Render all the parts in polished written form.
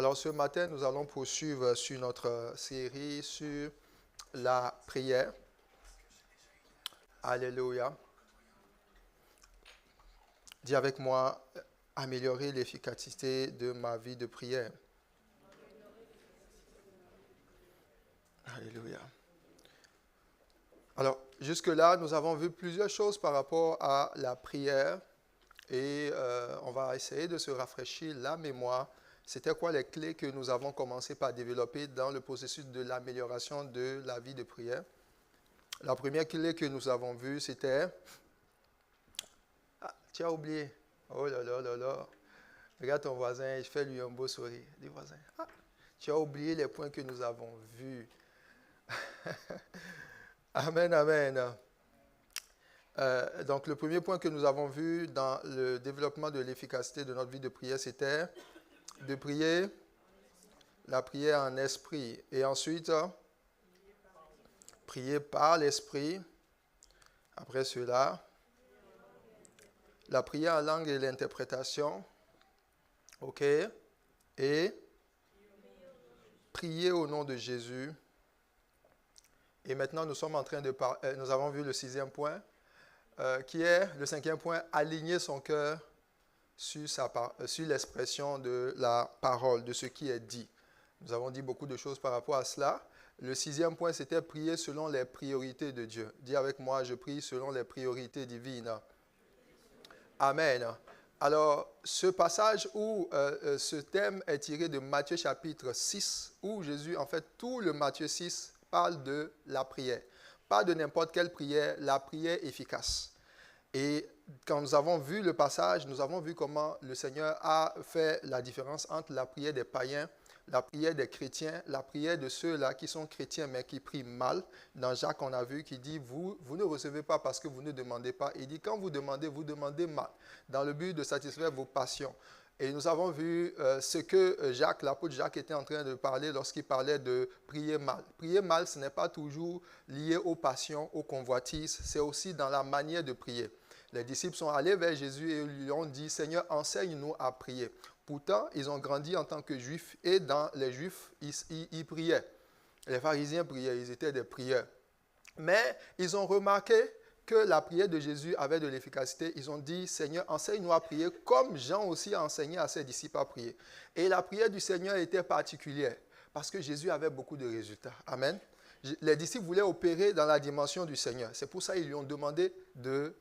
Alors ce matin, nous allons poursuivre sur notre série sur la prière. Alléluia. Dis avec moi, améliorer l'efficacité de ma vie de prière. Alléluia. Alors, jusque-là, nous avons vu plusieurs choses par rapport à la prière et on va essayer de se rafraîchir la mémoire. C'était quoi les clés que nous avons commencé par développer dans le processus de l'amélioration de la vie de prière? La première clé que nous avons vue, c'était... Ah, tu as oublié. Oh là là là là. Regarde ton voisin, je fais lui un beau sourire. Dis voisin, ah, tu as oublié les points que nous avons vus. Amen, amen. Donc le premier point que nous avons vu dans le développement de l'efficacité de notre vie de prière, c'était de prier, la prière en esprit. Et ensuite, prier par l'esprit. Après cela, la prière en langue et l'interprétation. OK. Et prier au nom de Jésus. Et maintenant, nous sommes en train de parler, nous avons vu le 6e point, qui est le 5e point, aligner son cœur sur l'expression de la parole, de ce qui est dit. Nous avons dit beaucoup de choses par rapport à cela. Le 6e point, c'était prier selon les priorités de Dieu. Dis avec moi, je prie selon les priorités divines. Amen. Alors, ce passage où ce thème est tiré de Matthieu chapitre 6, où Jésus, en fait, tout le Matthieu 6 parle de la prière. Pas de n'importe quelle prière, la prière efficace. Et quand nous avons vu le passage, nous avons vu comment le Seigneur a fait la différence entre la prière des païens, la prière des chrétiens, la prière de ceux-là qui sont chrétiens mais qui prient mal. Dans Jacques, on a vu qu'il dit, vous ne recevez pas parce que vous ne demandez pas. Il dit, quand vous demandez mal, dans le but de satisfaire vos passions. Et nous avons vu ce que Jacques, l'apôtre Jacques, était en train de parler lorsqu'il parlait de prier mal. Prier mal, ce n'est pas toujours lié aux passions, aux convoitises, c'est aussi dans la manière de prier. Les disciples sont allés vers Jésus et lui ont dit, Seigneur, enseigne-nous à prier. Pourtant, ils ont grandi en tant que juifs et dans les juifs, ils priaient. Les pharisiens priaient, ils étaient des prieurs. Mais ils ont remarqué que la prière de Jésus avait de l'efficacité. Ils ont dit, Seigneur, enseigne-nous à prier comme Jean aussi a enseigné à ses disciples à prier. Et la prière du Seigneur était particulière parce que Jésus avait beaucoup de résultats. Amen. Les disciples voulaient opérer dans la dimension du Seigneur. C'est pour ça qu'ils lui ont demandé de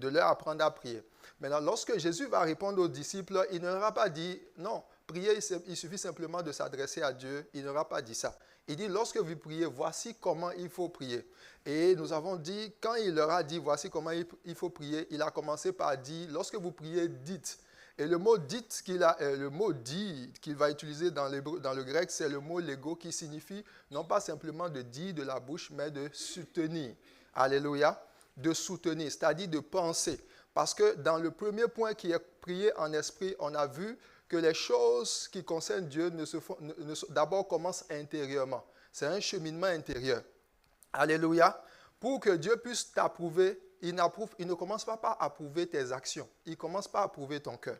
leur apprendre à prier. Maintenant, lorsque Jésus va répondre aux disciples, il ne leur a pas dit, non, prier, il suffit simplement de s'adresser à Dieu. Il ne leur a pas dit ça. Il dit, lorsque vous priez, voici comment il faut prier. Et nous avons dit, quand il leur a dit, voici comment il faut prier, il a commencé par dire, lorsque vous priez, dites. Et le mot dites le mot dit qu'il va utiliser dans le grec, c'est le mot légo qui signifie non pas simplement de dire de la bouche, mais de soutenir. Alléluia. De soutenir, c'est-à-dire de penser. Parce que dans le premier point qui est prier en esprit, on a vu que les choses qui concernent Dieu d'abord commencent intérieurement. C'est un cheminement intérieur. Alléluia. Pour que Dieu puisse t'approuver, il ne commence pas par approuver tes actions. Il commence par approuver ton cœur.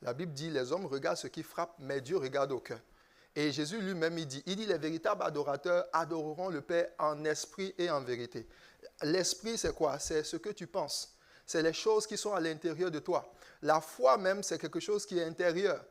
La Bible dit, les hommes regardent ce qui frappe, mais Dieu regarde au cœur. Et Jésus lui-même, il dit, les véritables adorateurs adoreront le Père en esprit et en vérité. L'esprit, c'est quoi? C'est ce que tu penses. C'est les choses qui sont à l'intérieur de toi. La foi même, c'est quelque chose qui est intérieur.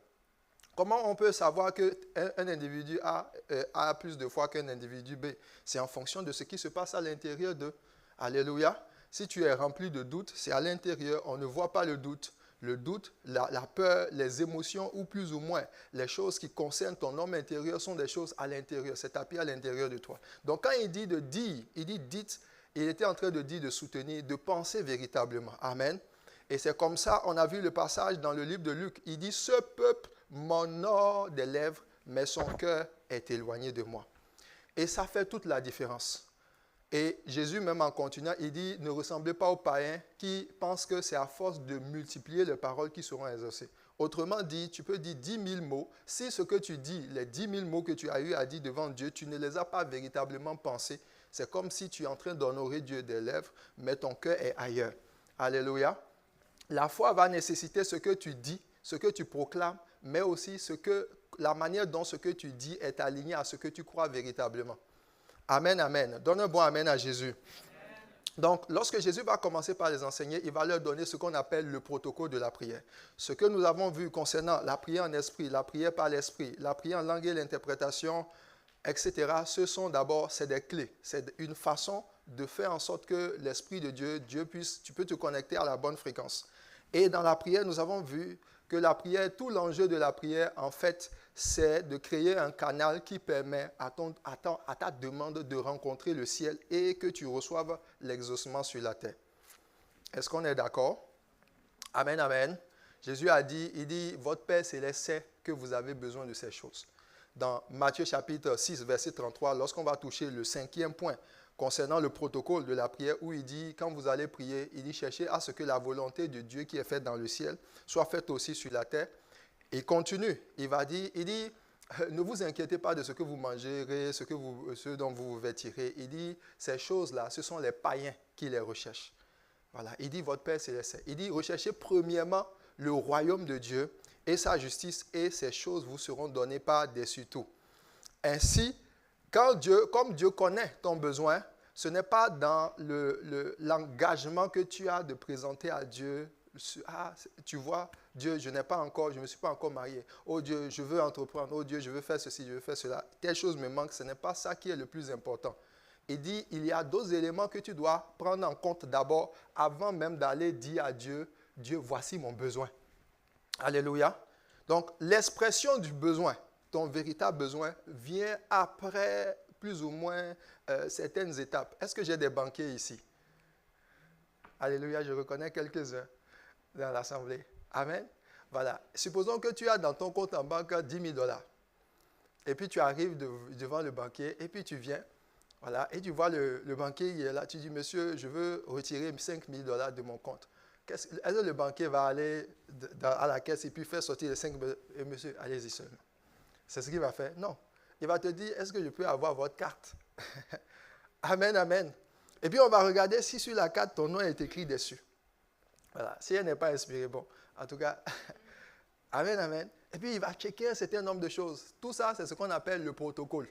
Comment on peut savoir qu'un individu a plus de foi qu'un individu B? C'est en fonction de ce qui se passe à l'intérieur d'eux. Alléluia. Si tu es rempli de doutes, c'est à l'intérieur. On ne voit pas le doute. Le doute, la peur, les émotions ou plus ou moins les choses qui concernent ton homme intérieur sont des choses à l'intérieur. C'est tapis à l'intérieur de toi. Donc quand il dit de dire, il dit dites, il était en train de dire de soutenir, de penser véritablement. Amen. Et c'est comme ça, on a vu le passage dans le livre de Luc. Il dit, ce peuple m'honore des lèvres, mais son cœur est éloigné de moi. Et ça fait toute la différence. Et Jésus, même en continuant, il dit, ne ressemblez pas aux païens qui pensent que c'est à force de multiplier les paroles qui seront exaucées. Autrement dit, tu peux dire 10 000 mots. Si ce que tu dis, les 10 000 mots que tu as eu à dire devant Dieu, tu ne les as pas véritablement pensés. C'est comme si tu es en train d'honorer Dieu des lèvres, mais ton cœur est ailleurs. Alléluia. La foi va nécessiter ce que tu dis, ce que tu proclames, mais aussi ce que la manière dont ce que tu dis est aligné à ce que tu crois véritablement. Amen, amen. Donne un bon amen à Jésus. Donc, lorsque Jésus va commencer par les enseigner, il va leur donner ce qu'on appelle le protocole de la prière. Ce que nous avons vu concernant la prière en esprit, la prière par l'esprit, la prière en langue et l'interprétation, etc., c'est des clés. C'est une façon de faire en sorte que l'Esprit de Dieu, tu peux te connecter à la bonne fréquence. Et dans la prière, nous avons vu que la prière, tout l'enjeu de la prière, en fait, c'est de créer un canal qui permet à ta demande de rencontrer le ciel et que tu reçoives l'exaucement sur la terre. Est-ce qu'on est d'accord? Amen, amen. Jésus a dit, il dit, votre Père céleste sait que vous avez besoin de ces choses. Dans Matthieu chapitre 6, verset 33, lorsqu'on va toucher le 5e point concernant le protocole de la prière, où il dit, quand vous allez prier, il dit, cherchez à ce que la volonté de Dieu qui est faite dans le ciel soit faite aussi sur la terre. Il continue, il dit, ne vous inquiétez pas de ce que vous mangerez, ce dont vous vous vêtirez. Il dit, ces choses-là, ce sont les païens qui les recherchent. Voilà, il dit, votre Père céleste. Il dit, recherchez premièrement le royaume de Dieu et sa justice, et ces choses vous seront données par-dessus tout. Ainsi, comme Dieu connaît ton besoin, ce n'est pas dans l'engagement que tu as de présenter à Dieu. Ah, tu vois, Dieu, je ne me suis pas encore marié. Oh Dieu, je veux entreprendre. Oh Dieu, je veux faire ceci, je veux faire cela. Telle chose me manque, ce n'est pas ça qui est le plus important. Il dit, il y a d'autres éléments que tu dois prendre en compte d'abord avant même d'aller dire à Dieu, Dieu, voici mon besoin. Alléluia. Donc, l'expression du besoin, ton véritable besoin, vient après plus ou moins certaines étapes. Est-ce que j'ai des banquiers ici? Alléluia, je reconnais quelques-uns dans l'assemblée. Amen. Voilà. Supposons que tu as dans ton compte en banque 10 000 $. Et puis tu arrives devant le banquier et puis tu viens. Voilà. Et tu vois le banquier, il est là. Tu dis, monsieur, je veux retirer 5 000 $ de mon compte. Est-ce que le banquier va aller à la caisse et puis faire sortir les 5 000 $? Et monsieur, allez-y seulement. C'est ce qu'il va faire? Non. Il va te dire, est-ce que je peux avoir votre carte? Amen, amen. Et puis on va regarder si sur la carte, ton nom est écrit dessus. Voilà. Si elle n'est pas inspirée, bon. En tout cas, amen, amen. Et puis il va checker un certain nombre de choses. Tout ça, c'est ce qu'on appelle le protocole.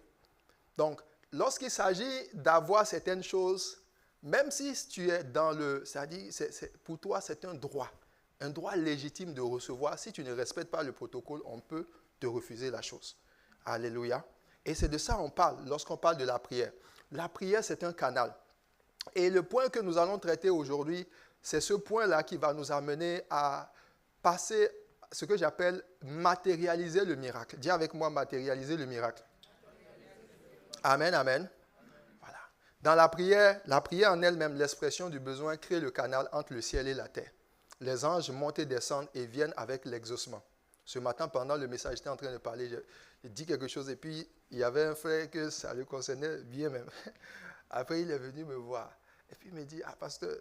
Donc, lorsqu'il s'agit d'avoir certaines choses, même si tu es dans c'est-à-dire, pour toi, c'est un droit légitime de recevoir. Si tu ne respectes pas le protocole, on peut te refuser la chose. Alléluia. Et c'est de ça qu'on parle lorsqu'on parle de la prière. La prière, c'est un canal. Et le point que nous allons traiter aujourd'hui, c'est ce point-là qui va nous amener à passer ce que j'appelle matérialiser le miracle. Dis avec moi, matérialiser le miracle. Amen, amen. Voilà. Dans la prière en elle-même, l'expression du besoin crée le canal entre le ciel et la terre. Les anges montent et descendent et viennent avec l'exaucement. Ce matin, pendant le message, j'étais en train de parler, j'ai dit quelque chose et puis il y avait un frère que ça le concernait bien même. Après, il est venu me voir. Et puis il me dit, ah pasteur,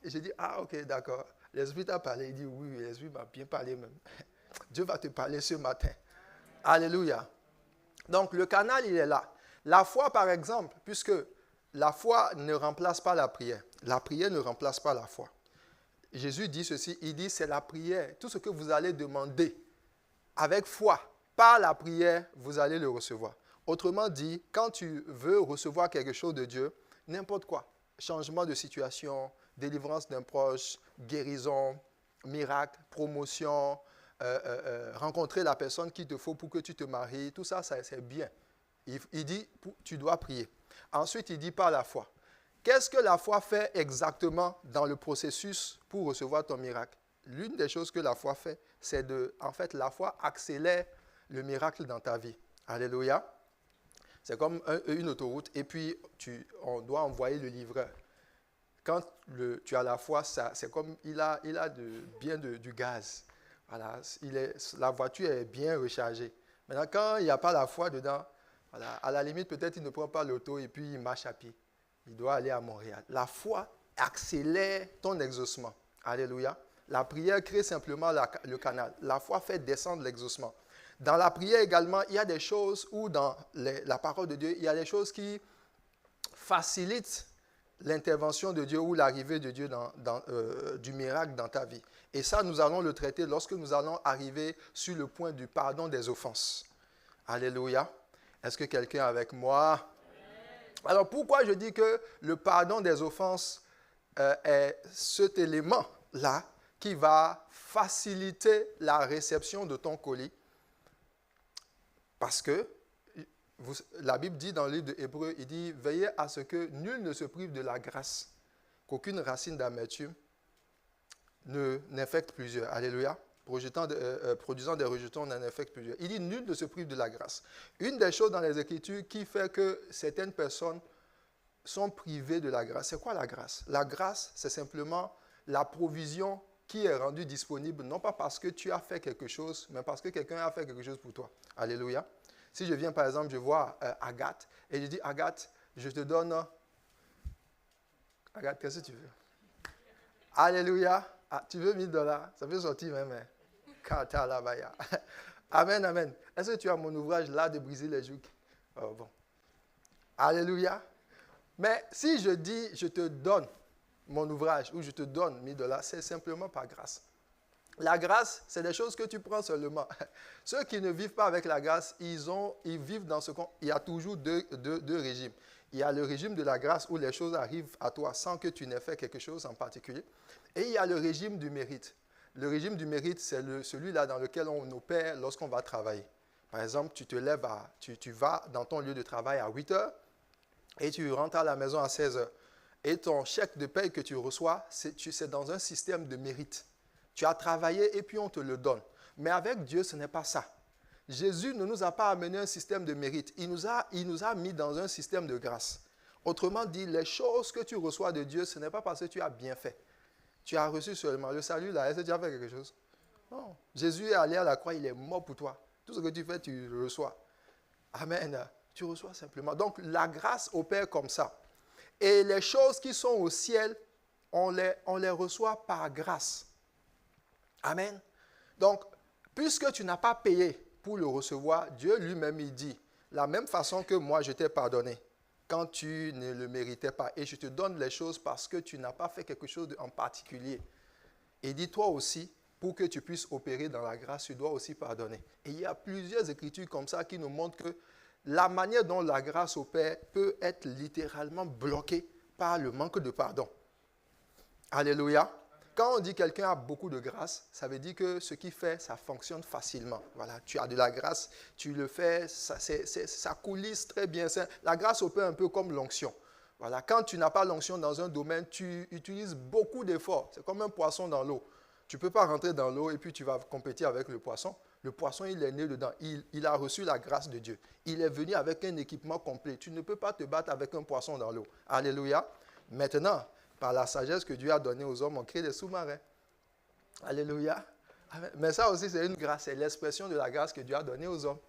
et j'ai dit, ah ok, d'accord. L'Esprit t'a parlé. Il dit, oui, l'Esprit m'a bien parlé même. Dieu va te parler ce matin. Alléluia. Donc le canal, il est là. La foi, par exemple, puisque la foi ne remplace pas la prière. La prière ne remplace pas la foi. Jésus dit ceci, il dit, c'est la prière. Tout ce que vous allez demander avec foi, par la prière, vous allez le recevoir. Autrement dit, quand tu veux recevoir quelque chose de Dieu, n'importe quoi, changement de situation, délivrance d'un proche, guérison, miracle, promotion, rencontrer la personne qu'il te faut pour que tu te maries, tout ça, c'est bien. Il dit, tu dois prier. Ensuite, il dit par la foi. Qu'est-ce que la foi fait exactement dans le processus pour recevoir ton miracle? L'une des choses que la foi fait, c'est en fait, la foi accélère le miracle dans ta vie. Alléluia. C'est comme une autoroute et puis on doit envoyer le livreur. Quand tu as la foi, c'est comme il a du gaz. Voilà, la voiture est bien rechargée. Maintenant, quand il n'y a pas la foi dedans, voilà, à la limite, peut-être il ne prend pas l'auto et puis il marche à pied. Il doit aller à Montréal. La foi accélère ton exaucement. Alléluia. La prière crée simplement le canal. La foi fait descendre l'exaucement. Dans la prière également, il y a des choses où dans la parole de Dieu, il y a des choses qui facilitent l'intervention de Dieu ou l'arrivée de Dieu du miracle dans ta vie. Et ça, nous allons le traiter lorsque nous allons arriver sur le point du pardon des offenses. Alléluia. Est-ce que quelqu'un est avec moi? Alors pourquoi je dis que le pardon des offenses est cet élément-là qui va faciliter la réception de ton colis? Parce que la Bible dit dans le livre de Hébreux, il dit « Veillez à ce que nul ne se prive de la grâce, qu'aucune racine d'amertume n'infecte plusieurs. » Alléluia. Produisant des rejetons, n'en infecte plusieurs. Il dit « Nul ne se prive de la grâce. » Une des choses dans les Écritures qui fait que certaines personnes sont privées de la grâce, c'est quoi la grâce? La grâce, c'est simplement la provision qui est rendue disponible, non pas parce que tu as fait quelque chose, mais parce que quelqu'un a fait quelque chose pour toi. Alléluia. Si je viens, par exemple, je vois Agathe, et je dis, Agathe, je te donne... Agathe, qu'est-ce que tu veux? Alléluia. Ah, tu veux $1000? Ça peut sortir même. Hein? Katalabaya. Amen, amen. Est-ce que tu as mon ouvrage là de briser les jougs? Oh, bon. Alléluia. Mais si je dis, je te donne mon ouvrage ou je te donne $1000, c'est simplement par grâce. La grâce, c'est des choses que tu prends seulement. Ceux qui ne vivent pas avec la grâce, ils vivent dans ce qu'on... Il y a toujours deux régimes. Il y a le régime de la grâce où les choses arrivent à toi sans que tu n'aies fait quelque chose en particulier. Et il y a le régime du mérite. Le régime du mérite, c'est celui-là dans lequel on opère lorsqu'on va travailler. Par exemple, tu te lèves, tu vas dans ton lieu de travail à 8 heures et tu rentres à la maison à 16 heures. Et ton chèque de paye que tu reçois, c'est dans un système de mérite. Tu as travaillé et puis on te le donne. Mais avec Dieu, ce n'est pas ça. Jésus ne nous a pas amené un système de mérite. Il nous a mis dans un système de grâce. Autrement dit, les choses que tu reçois de Dieu, ce n'est pas parce que tu as bien fait. Tu as reçu seulement le salut là. Est-ce que tu as fait quelque chose? Non. Jésus est allé à la croix, il est mort pour toi. Tout ce que tu fais, tu le reçois. Amen. Tu reçois simplement. Donc, la grâce opère comme ça. Et les choses qui sont au ciel, on les reçoit par grâce. Amen. Donc, puisque tu n'as pas payé pour le recevoir, Dieu lui-même, il dit, la même façon que moi, je t'ai pardonné quand tu ne le méritais pas. Et je te donne les choses parce que tu n'as pas fait quelque chose en particulier. Et dit, toi aussi, pour que tu puisses opérer dans la grâce, tu dois aussi pardonner. Et il y a plusieurs écritures comme ça qui nous montrent que la manière dont la grâce opère peut être littéralement bloquée par le manque de pardon. Alléluia. Quand on dit quelqu'un a beaucoup de grâce, ça veut dire que ce qu'il fait, ça fonctionne facilement. Voilà, tu as de la grâce, tu le fais, ça coulisse très bien. La grâce opère un peu comme l'onction. Voilà, quand tu n'as pas l'onction dans un domaine, tu utilises beaucoup d'efforts. C'est comme un poisson dans l'eau. Tu ne peux pas rentrer dans l'eau et puis tu vas compétir avec le poisson. Le poisson, il est né dedans. Il a reçu la grâce de Dieu. Il est venu avec un équipement complet. Tu ne peux pas te battre avec un poisson dans l'eau. Alléluia. Maintenant, par la sagesse que Dieu a donnée aux hommes, on crée des sous-marins. Alléluia. Mais ça aussi, c'est une grâce. C'est l'expression de la grâce que Dieu a donnée aux hommes.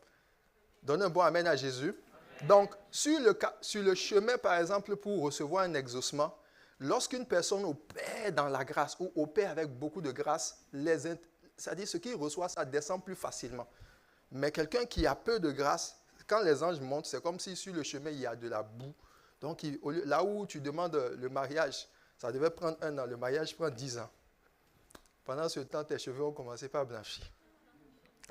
Donne un bon amen à Jésus. Amen. Donc, sur le chemin, par exemple, pour recevoir un exaucement, lorsqu'une personne opère dans la grâce ou opère avec beaucoup de grâce, c'est-à-dire ce qu'il reçoit, ça descend plus facilement. Mais quelqu'un qui a peu de grâce, quand les anges montent, c'est comme si sur le chemin, il y a de la boue. Donc, là où tu demandes le mariage, ça devait prendre 1 an. Le mariage prend 10 ans. Pendant ce temps, tes cheveux ont commencé par blanchir.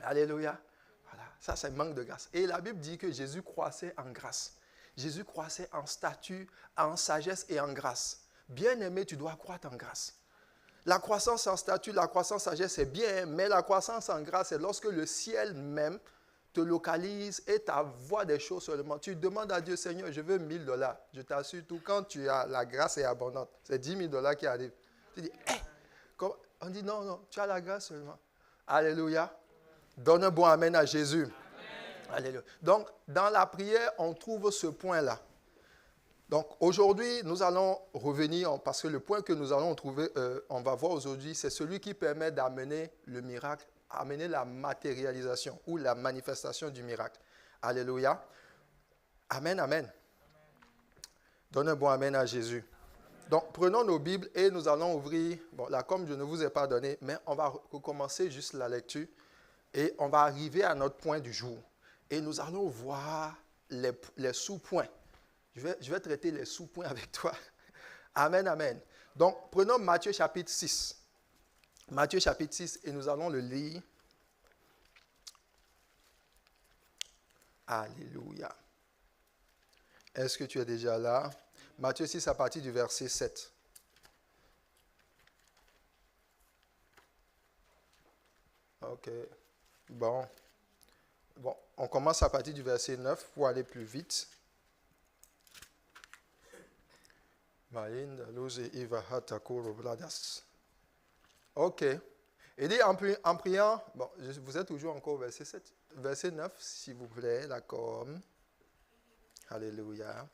Alléluia. Voilà, ça c'est manque de grâce. Et la Bible dit que Jésus croissait en grâce. Jésus croissait en statut, en sagesse et en grâce. Bien-aimé, tu dois croître en grâce. La croissance en statut, la croissance en sagesse, c'est bien, mais la croissance en grâce, c'est lorsque le ciel même te localise et t'envoie des choses seulement. Tu demandes à Dieu, Seigneur, je veux $1000. Je t'assure tout, quand tu as la grâce est abondante, c'est $10,000 qui arrivent. Tu dis, on dit non, tu as la grâce seulement. Alléluia. Donne un bon amen à Jésus. Amen. Alléluia. Donc, dans la prière, on trouve ce point-là. Donc, aujourd'hui, nous allons revenir, parce que le point que nous allons trouver, on va voir aujourd'hui, c'est celui qui permet d'amener le miracle, amener la matérialisation ou la manifestation du miracle. Alléluia. Amen, amen. Donne un bon amen à Jésus. Donc, prenons nos Bibles et nous allons ouvrir, bon là, comme je ne vous ai pas donné, mais on va recommencer juste la lecture et on va arriver à notre point du jour. Et nous allons voir les sous-points. Je vais traiter les sous-points avec toi. Amen, amen. Donc, prenons Matthieu chapitre 6. Matthieu chapitre 6 et nous allons le lire. Alléluia. Est-ce que tu es déjà là? Matthieu 6 à partir du verset 7. Ok. Bon, on commence à partir du verset 9 pour aller plus vite. Ok. Il dit en priant, bon, vous êtes toujours encore au verset 7. Verset 9, s'il vous plaît, d'accord. Alléluia.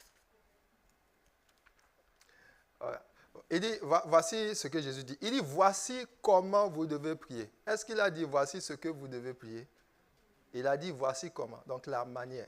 Voilà. Il dit, voici ce que Jésus dit. Il dit, voici comment vous devez prier. Est-ce qu'il a dit, voici ce que vous devez prier? Il a dit, voici comment. Donc, la manière.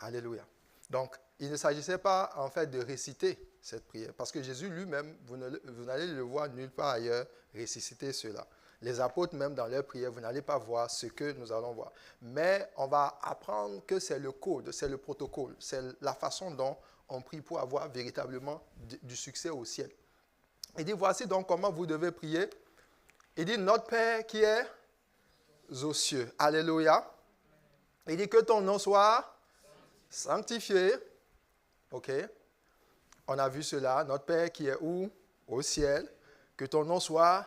Alléluia. Donc, il ne s'agissait pas, en fait, de réciter cette prière. Parce que Jésus lui-même, vous n'allez le voir nulle part ailleurs réciter cela. Les apôtres, même dans leur prière, vous n'allez pas voir ce que nous allons voir. Mais on va apprendre que c'est le code, c'est le protocole, c'est la façon dont on prie pour avoir véritablement du succès au ciel. Il dit, voici donc comment vous devez prier. Il dit, notre Père qui est aux cieux. Alléluia. Il dit que ton nom soit sanctifié. OK. On a vu cela. Notre Père qui est où? Au ciel. Que ton nom soit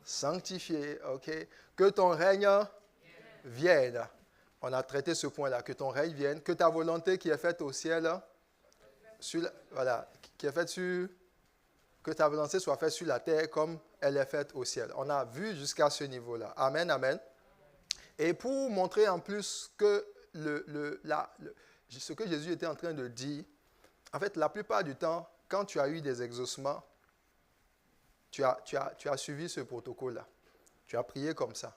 sanctifié. OK. Que ton règne vienne. On a traité ce point-là. Que ton règne vienne. Que ta volonté qui est faite au ciel, voilà, qui est faite sur... Que ta volonté soit faite sur la terre comme elle est faite au ciel. On a vu jusqu'à ce niveau-là. Amen, amen. Et pour montrer en plus que ce que Jésus était en train de dire, en fait, la plupart du temps, quand tu as eu des exaucements, tu as suivi ce protocole-là. Tu as prié comme ça.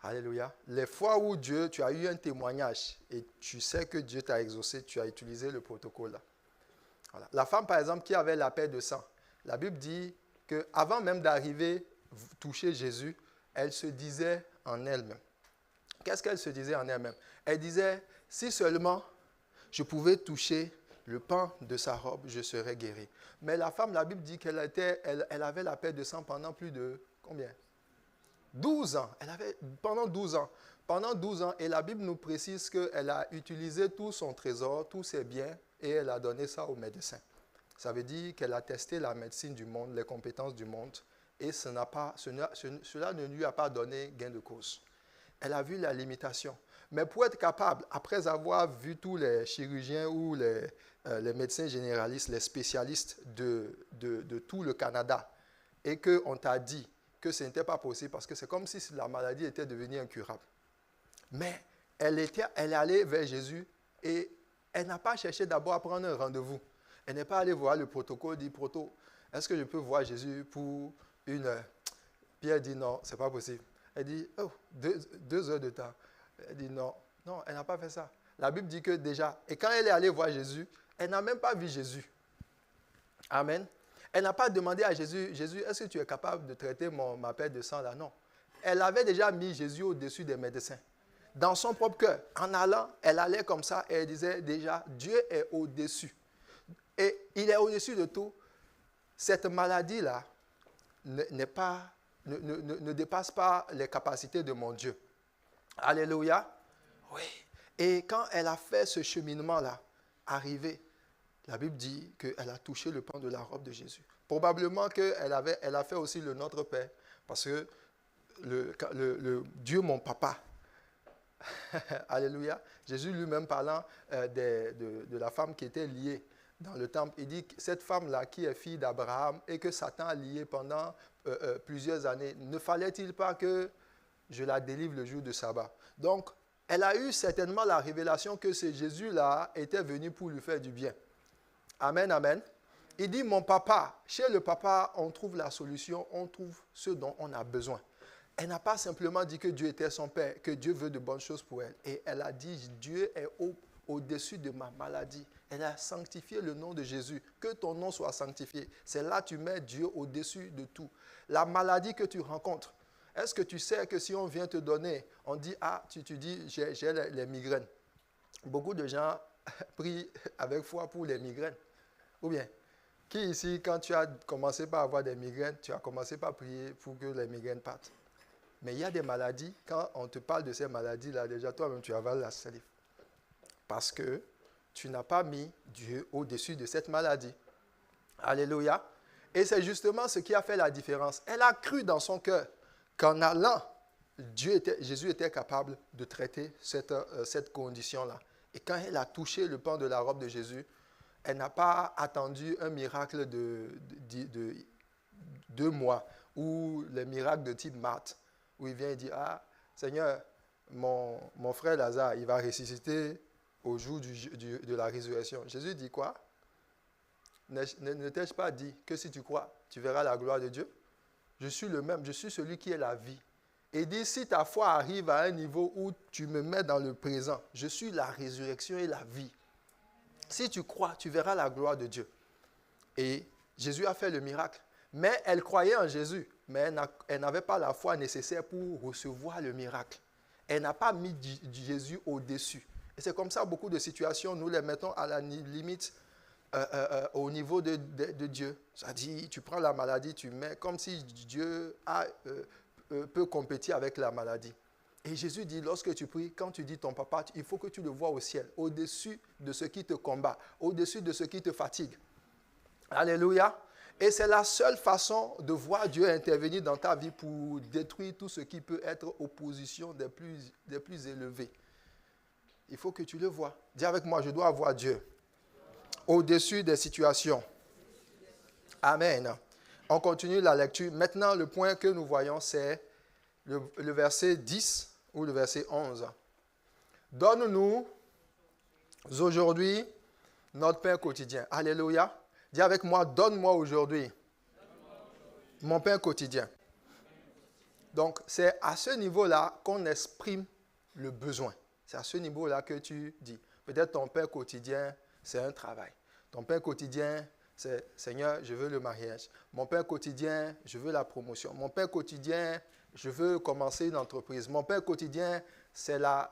Alléluia. Les fois où tu as eu un témoignage et tu sais que Dieu t'a exaucé, tu as utilisé le protocole-là. Voilà. La femme, par exemple, qui avait la paix de sang, la Bible dit qu'avant même d'arriver toucher Jésus, elle se disait en elle-même. Qu'est-ce qu'elle se disait en elle-même? Elle disait, si seulement je pouvais toucher le pan de sa robe, je serais guérie. Mais la femme, la Bible dit qu'elle avait la paix de sang pendant plus de combien? 12 ans. Pendant 12 ans. Pendant 12 ans. Et la Bible nous précise qu'elle a utilisé tout son trésor, tous ses biens, et elle a donné ça aux médecins. Ça veut dire qu'elle a testé la médecine du monde, les compétences du monde, et cela ne lui a pas donné gain de cause. Elle a vu la limitation. Mais pour être capable, après avoir vu tous les chirurgiens ou les médecins généralistes, les spécialistes de tout le Canada, et qu'on t'a dit que ce n'était pas possible parce que c'est comme si la maladie était devenue incurable. Mais elle est allée vers Jésus et elle n'a pas cherché d'abord à prendre un rendez-vous. Elle n'est pas allée voir le protocole, dit est-ce que je peux voir Jésus pour une heure? Pierre dit non, ce n'est pas possible. Elle dit, 2 heures de temps. Elle dit non, elle n'a pas fait ça. La Bible dit que déjà, et quand elle est allée voir Jésus, elle n'a même pas vu Jésus. Amen. Elle n'a pas demandé à Jésus, est-ce que tu es capable de traiter ma paix de sang là? Non. Elle avait déjà mis Jésus au-dessus des médecins. Dans son propre cœur, en allant, elle allait comme ça et elle disait déjà, Dieu est au-dessus. Et il est au-dessus de tout. Cette maladie-là ne dépasse pas les capacités de mon Dieu. Alléluia. Oui. Et quand elle a fait ce cheminement-là, arrivé, la Bible dit qu'elle a touché le pan de la robe de Jésus. Probablement qu'elle a fait aussi le Notre Père, parce que le Dieu, mon papa, alléluia, Jésus lui-même parlant de la femme qui était liée dans le temple, il dit que cette femme-là qui est fille d'Abraham et que Satan a liée pendant plusieurs années, ne fallait-il pas que je la délivre le jour de sabbat? Donc, elle a eu certainement la révélation que ce Jésus-là était venu pour lui faire du bien. Amen, amen. Il dit, mon papa, chez le papa, on trouve la solution, on trouve ce dont on a besoin. Elle n'a pas simplement dit que Dieu était son père, que Dieu veut de bonnes choses pour elle. Et elle a dit, Dieu est au-dessus de ma maladie. Elle a sanctifié le nom de Jésus. Que ton nom soit sanctifié. C'est là que tu mets Dieu au-dessus de tout. La maladie que tu rencontres, est-ce que tu sais que si on vient te donner, on dit, tu dis, j'ai les migraines. Beaucoup de gens prient avec foi pour les migraines. Ou bien, qui ici, quand tu as commencé par avoir des migraines, tu as commencé par prier pour que les migraines partent? Mais il y a des maladies, quand on te parle de ces maladies-là, déjà toi-même tu avales la salive. Parce que tu n'as pas mis Dieu au-dessus de cette maladie. Alléluia. Et c'est justement ce qui a fait la différence. Elle a cru dans son cœur qu'en allant, Jésus était capable de traiter cette condition-là. Et quand elle a touché le pan de la robe de Jésus, elle n'a pas attendu un miracle de 2 mois ou le miracle de type Marthe, où il vient et dit, « Ah, Seigneur, mon frère Lazare, il va ressusciter au jour de la résurrection. » Jésus dit quoi? Ne t'ai-je pas dit que si tu crois, tu verras la gloire de Dieu? Je suis le même, je suis celui qui est la vie. Et dit, si ta foi arrive à un niveau où tu me mets dans le présent, je suis la résurrection et la vie. Si tu crois, tu verras la gloire de Dieu. Et Jésus a fait le miracle. Mais elle croyait en Jésus, mais elle n'avait pas la foi nécessaire pour recevoir le miracle. Elle n'a pas mis Jésus au-dessus. Et c'est comme ça, beaucoup de situations, nous les mettons à la limite au niveau de Dieu. Ça dit, tu prends la maladie, tu mets comme si Dieu peut compétir avec la maladie. Et Jésus dit, lorsque tu pries, quand tu dis ton papa, il faut que tu le vois au ciel, au-dessus de ce qui te combat, au-dessus de ce qui te fatigue. Alléluia. Et c'est la seule façon de voir Dieu intervenir dans ta vie pour détruire tout ce qui peut être opposition des plus élevés. Il faut que tu le vois. Dis avec moi, je dois voir Dieu au-dessus des situations. Amen. On continue la lecture. Maintenant, le point que nous voyons, c'est le verset 10 ou le verset 11. Donne-nous aujourd'hui notre pain quotidien. Alléluia. Dis avec moi, donne-moi aujourd'hui mon pain quotidien. Donc, c'est à ce niveau-là qu'on exprime le besoin. C'est à ce niveau-là que tu dis. Peut-être ton pain quotidien, c'est un travail. Ton pain quotidien, c'est « Seigneur, je veux le mariage. Mon pain quotidien, je veux la promotion. Mon pain quotidien, je veux commencer une entreprise. Mon pain quotidien, c'est la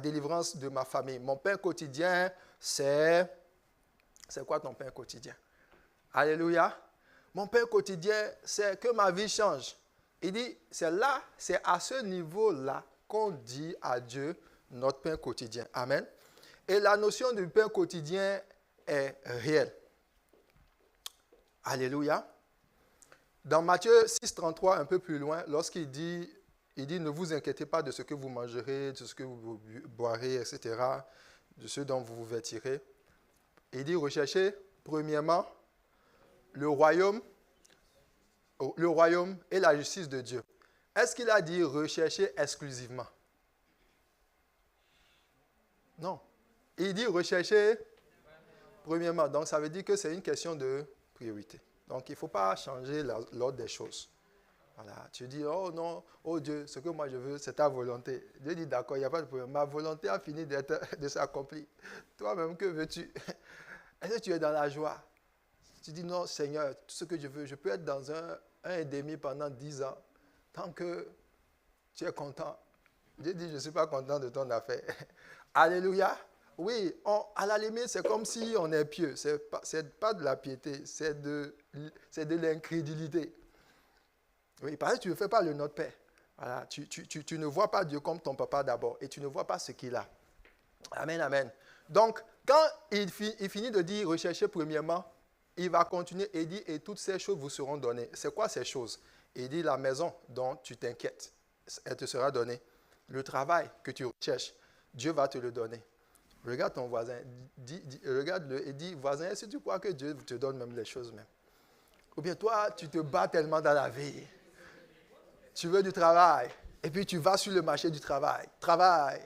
délivrance de ma famille. Mon pain quotidien, c'est... » C'est quoi ton pain quotidien? Alléluia. Mon pain quotidien, c'est que ma vie change. Il dit, c'est à ce niveau-là qu'on dit à Dieu notre pain quotidien. Amen. Et la notion du pain quotidien est réelle. Alléluia. Dans Matthieu 6,33, un peu plus loin, lorsqu'il dit, ne vous inquiétez pas de ce que vous mangerez, de ce que vous boirez, etc., de ce dont vous vous vêtirez. Il dit, recherchez premièrement le royaume et la justice de Dieu. Est-ce qu'il a dit rechercher exclusivement? Non. Il dit rechercher premièrement. Donc, ça veut dire que c'est une question de priorité. Donc, il ne faut pas changer l'ordre des choses. Voilà. Tu dis, oh non, oh Dieu, ce que moi je veux, c'est ta volonté. Dieu dit, d'accord, il n'y a pas de problème. Ma volonté a fini de s'accomplir. Toi-même, que veux-tu? Est-ce que tu es dans la joie? Tu dis, non, Seigneur, tout ce que je veux, je peux être dans un et demi pendant 10 ans, tant que tu es content. Dieu dit, je ne suis pas content de ton affaire. Alléluia. Oui, à la limite, c'est comme si on est pieux. Ce n'est pas de la piété, c'est de l'incrédulité. Oui, parce que tu ne fais pas le Notre Père. Voilà, tu ne vois pas Dieu comme ton papa d'abord et tu ne vois pas ce qu'il a. Amen, amen. Donc, quand il finit de dire recherchez premièrement, il va continuer et dit et toutes ces choses vous seront données. C'est quoi ces choses? Il dit la maison dont tu t'inquiètes, elle te sera donnée. Le travail que tu recherches, Dieu va te le donner. Regarde ton voisin, regarde-le et dis voisin, est-ce que tu crois que Dieu te donne même les choses même? Ou bien toi, tu te bats tellement dans la vie. Tu veux du travail et puis tu vas sur le marché du travail. Travail.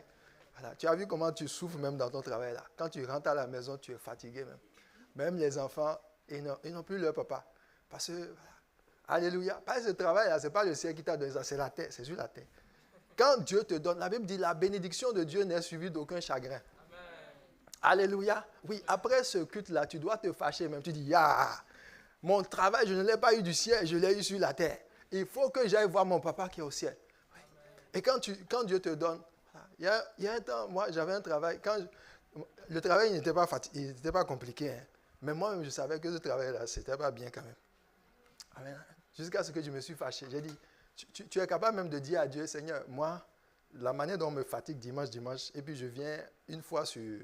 Voilà. Tu as vu comment tu souffres même dans ton travail là. Quand tu rentres à la maison, tu es fatigué même. Même les enfants, ils n'ont plus leur papa. Parce que, voilà. Alléluia. Parce que ce travail là, ce n'est pas le ciel qui t'a donné ça, c'est la terre, c'est sur la terre. Quand Dieu te donne, la Bible dit la bénédiction de Dieu n'est suivie d'aucun chagrin. Amen. Alléluia. Oui, après ce culte-là, tu dois te fâcher même. Tu dis, ya, mon travail, je ne l'ai pas eu du ciel, je l'ai eu sur la terre. Il faut que j'aille voir mon papa qui est au ciel. Oui. Et quand Dieu te donne, il y a un temps, moi, j'avais un travail. Le travail n'était pas compliqué. Hein, mais moi, je savais que ce travail-là, ce n'était pas bien quand même. Amen. Jusqu'à ce que je me suis fâché. J'ai dit, tu es capable même de dire à Dieu, Seigneur, moi, la manière dont on me fatigue dimanche, et puis je viens une fois sur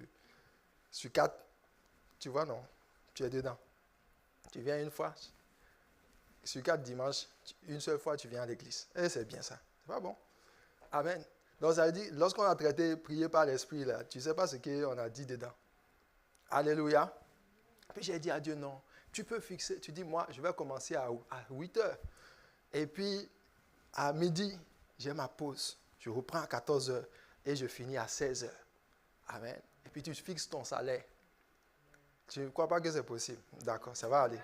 4, tu vois, non, tu es dedans. Tu viens une fois sur 4 dimanches, une seule fois tu viens à l'église. Et c'est bien ça. C'est pas bon. Amen. Donc ça veut dire, lorsqu'on a traité prier par l'esprit, là, tu ne sais pas ce qu'on a dit dedans. Alléluia. Puis j'ai dit à Dieu, non, tu peux fixer, tu dis, moi, je vais commencer à 8 heures. Et puis, à midi, j'ai ma pause. Je reprends à 14 heures et je finis à 16 heures. Amen. Et puis tu fixes ton salaire. Tu ne crois pas que c'est possible? D'accord, ça va aller.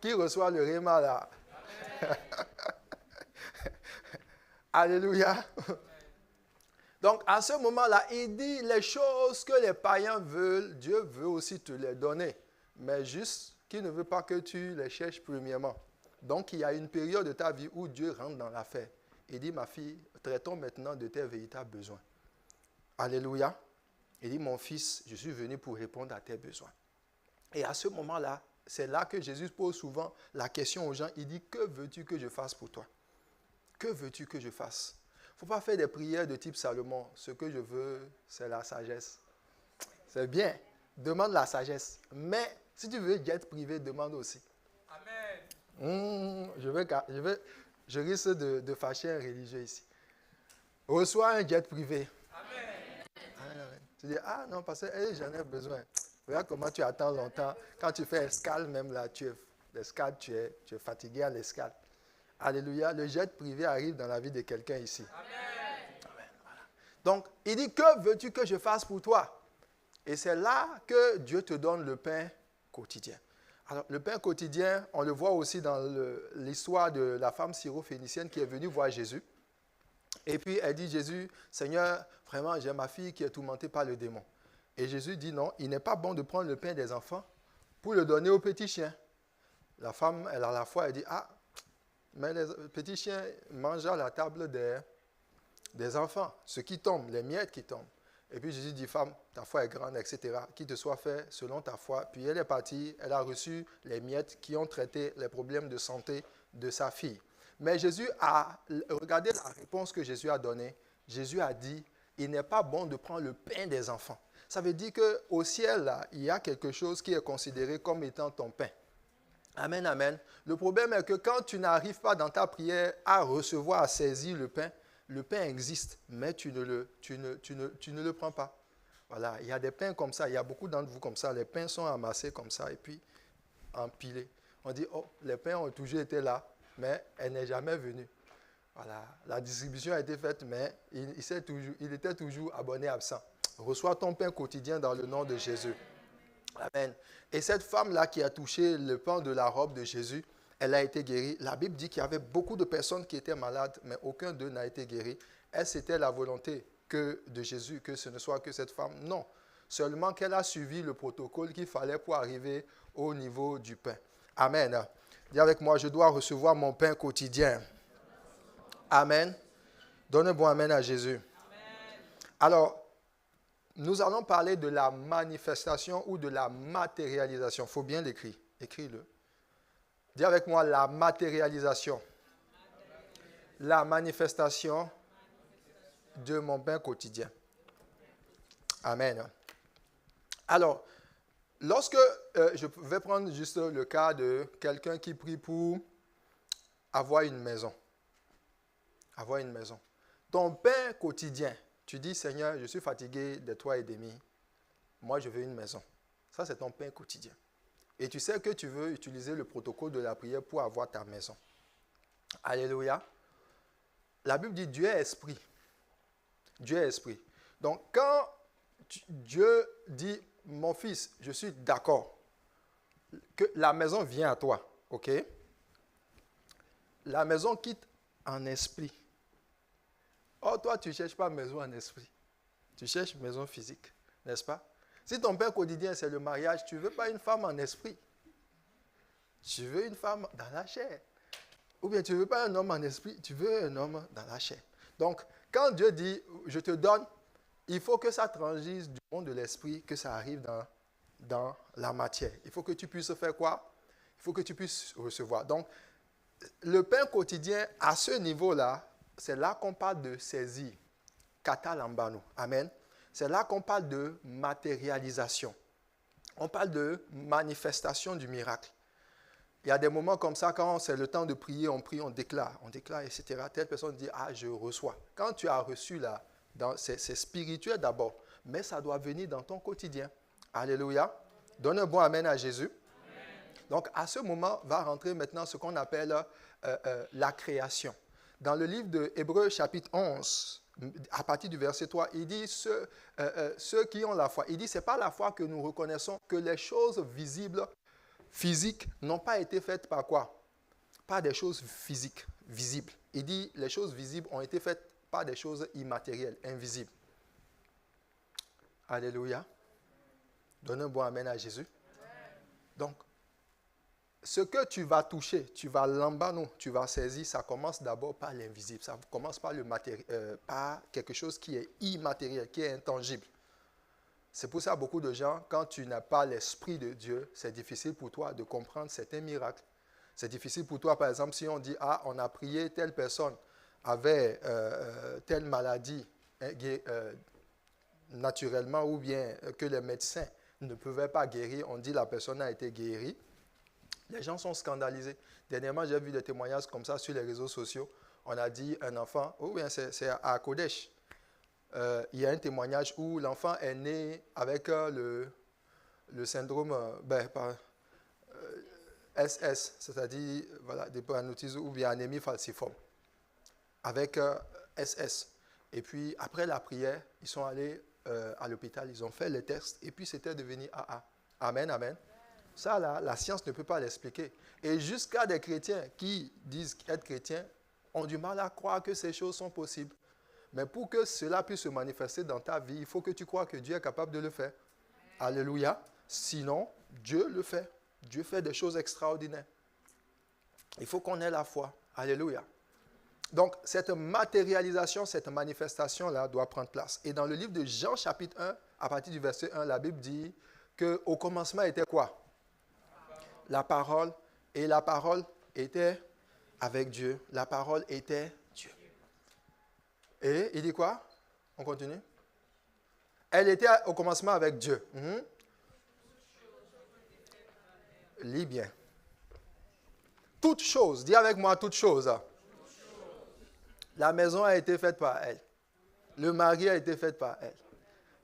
Qui reçoit le réma là? Alléluia. Donc, à ce moment-là, il dit les choses que les païens veulent, Dieu veut aussi te les donner. Mais juste qu'il ne veut pas que tu les cherches premièrement. Donc, il y a une période de ta vie où Dieu rentre dans l'affaire. Il dit, ma fille, traitons maintenant de tes véritables besoins. Alléluia. Il dit, mon fils, je suis venu pour répondre à tes besoins. Et à ce moment-là, c'est là que Jésus pose souvent la question aux gens. Il dit, que veux-tu que je fasse pour toi? Que veux-tu que je fasse? Il ne faut pas faire des prières de type Salomon. Ce que je veux, c'est la sagesse. C'est bien. Demande la sagesse. Mais si tu veux jet privé, demande aussi. Amen. Je risque de fâcher un religieux ici. Reçois un jet privé. Amen. Tu dis, ah non, parce que j'en ai besoin. Regarde comment tu attends longtemps. Quand tu fais escale, même là, tu es fatigué à l'escale. Alléluia. Le jet privé arrive dans la vie de quelqu'un ici. Amen. Voilà. Donc, il dit, que veux-tu que je fasse pour toi? Et c'est là que Dieu te donne le pain quotidien. Alors, le pain quotidien, on le voit aussi dans l'histoire de la femme syro-phénicienne qui est venue voir Jésus. Et puis, elle dit, Jésus, Seigneur, vraiment, j'ai ma fille qui est tourmentée par le démon. Et Jésus dit, non, il n'est pas bon de prendre le pain des enfants pour le donner aux petits chiens. La femme, elle a la foi, elle dit, ah, mais les petits chiens mangent à la table des enfants, ce qui tombe, les miettes qui tombent. Et puis Jésus dit, femme, ta foi est grande, etc. Qu'il te soit fait selon ta foi. Puis elle est partie, elle a reçu les miettes qui ont traité les problèmes de santé de sa fille. Mais Jésus a, regardez la réponse que Jésus a donnée. Jésus a dit, il n'est pas bon de prendre le pain des enfants. Ça veut dire qu'au ciel, là, il y a quelque chose qui est considéré comme étant ton pain. Amen, amen. Le problème est que quand tu n'arrives pas dans ta prière à recevoir, à saisir le pain existe, mais tu ne le prends pas. Voilà, il y a des pains comme ça, il y a beaucoup d'entre vous comme ça, les pains sont amassés comme ça et puis empilés. On dit, oh, les pains ont toujours été là, mais elle n'est jamais venue. Voilà, la distribution a été faite, mais il était toujours abonné absent. Reçois ton pain quotidien dans le nom de Jésus. Amen. Et cette femme-là qui a touché le pan de la robe de Jésus, elle a été guérie. La Bible dit qu'il y avait beaucoup de personnes qui étaient malades, mais aucun d'eux n'a été guéri. Est-ce que c'était la volonté de Jésus que ce ne soit que cette femme? Non. Seulement qu'elle a suivi le protocole qu'il fallait pour arriver au niveau du pain. Amen. Dis avec moi, je dois recevoir mon pain quotidien. Amen. Donne un bon amen à Jésus. Amen. Alors, nous allons parler de la manifestation ou de la matérialisation. Il faut bien l'écrire. Écris-le. Dis avec moi la matérialisation. La manifestation de mon pain quotidien. Amen. Alors, lorsque je vais prendre juste le cas de quelqu'un qui prie pour avoir une maison. Avoir une maison. Ton pain quotidien. Tu dis, Seigneur, je suis fatigué des 3,5. Moi, je veux une maison. Ça, c'est ton pain quotidien. Et tu sais que tu veux utiliser le protocole de la prière pour avoir ta maison. Alléluia. La Bible dit, Dieu est esprit. Dieu est esprit. Donc, quand Dieu dit, mon fils, je suis d'accord que la maison vient à toi, ok? La maison quitte en esprit. Oh, toi, tu ne cherches pas maison en esprit. Tu cherches maison physique, n'est-ce pas? Si ton pain quotidien, c'est le mariage, tu ne veux pas une femme en esprit. Tu veux une femme dans la chair. Ou bien tu ne veux pas un homme en esprit, tu veux un homme dans la chair. Donc, quand Dieu dit, je te donne, il faut que ça transige du monde de l'esprit, que ça arrive dans la matière. Il faut que tu puisses faire quoi? Il faut que tu puisses recevoir. Donc, le pain quotidien, à ce niveau-là, c'est là qu'on parle de saisie. Kata lambano. Amen. C'est là qu'on parle de matérialisation. On parle de manifestation du miracle. Il y a des moments comme ça, quand c'est le temps de prier, on prie, on déclare, etc. Telle personne dit, ah, je reçois. Quand tu as reçu là, c'est spirituel d'abord, mais ça doit venir dans ton quotidien. Alléluia. Donne un bon amen à Jésus. Amen. Donc, à ce moment, va rentrer maintenant ce qu'on appelle la création. Dans le livre de Hébreux, chapitre 11, à partir du verset 3, il dit, ceux qui ont la foi, il dit, ce n'est pas la foi que nous reconnaissons que les choses visibles, physiques, n'ont pas été faites par quoi? Par des choses physiques, visibles. Il dit, les choses visibles ont été faites par des choses immatérielles, invisibles. Alléluia. Donne un bon amen à Jésus. Donc, ce que tu vas toucher, tu vas l'embano, tu vas saisir, ça commence d'abord par l'invisible. Ça commence par, par quelque chose qui est immatériel, qui est intangible. C'est pour ça que beaucoup de gens, quand tu n'as pas l'Esprit de Dieu, c'est difficile pour toi de comprendre certains miracles. C'est difficile pour toi, par exemple, si on dit, ah, on a prié, telle personne avait telle maladie naturellement, ou bien que les médecins ne pouvaient pas guérir, on dit la personne a été guérie. Les gens sont scandalisés. Dernièrement, j'ai vu des témoignages comme ça sur les réseaux sociaux. On a dit un enfant, ou bien c'est à Kodesh. Il y a un témoignage où l'enfant est né avec le syndrome SS, c'est-à-dire voilà, drépanocytose ou bien anémie falciforme, avec SS. Et puis, après la prière, ils sont allés à l'hôpital, ils ont fait les tests, et puis c'était devenu AA. Amen, amen. Ça, là, la science ne peut pas l'expliquer. Et jusqu'à des chrétiens qui disent être chrétiens ont du mal à croire que ces choses sont possibles. Mais pour que cela puisse se manifester dans ta vie, il faut que tu crois que Dieu est capable de le faire. Alléluia. Sinon, Dieu le fait. Dieu fait des choses extraordinaires. Il faut qu'on ait la foi. Alléluia. Donc, cette matérialisation, cette manifestation-là doit prendre place. Et dans le livre de Jean, chapitre 1, à partir du verset 1, la Bible dit qu'au commencement était quoi? La parole. Et la parole était avec Dieu. La parole était Dieu. Et il dit quoi? On continue. Elle était au commencement avec Dieu. Lis bien. Toute chose, dis avec moi toute chose. La maison a été faite par elle. Le mari a été fait par elle.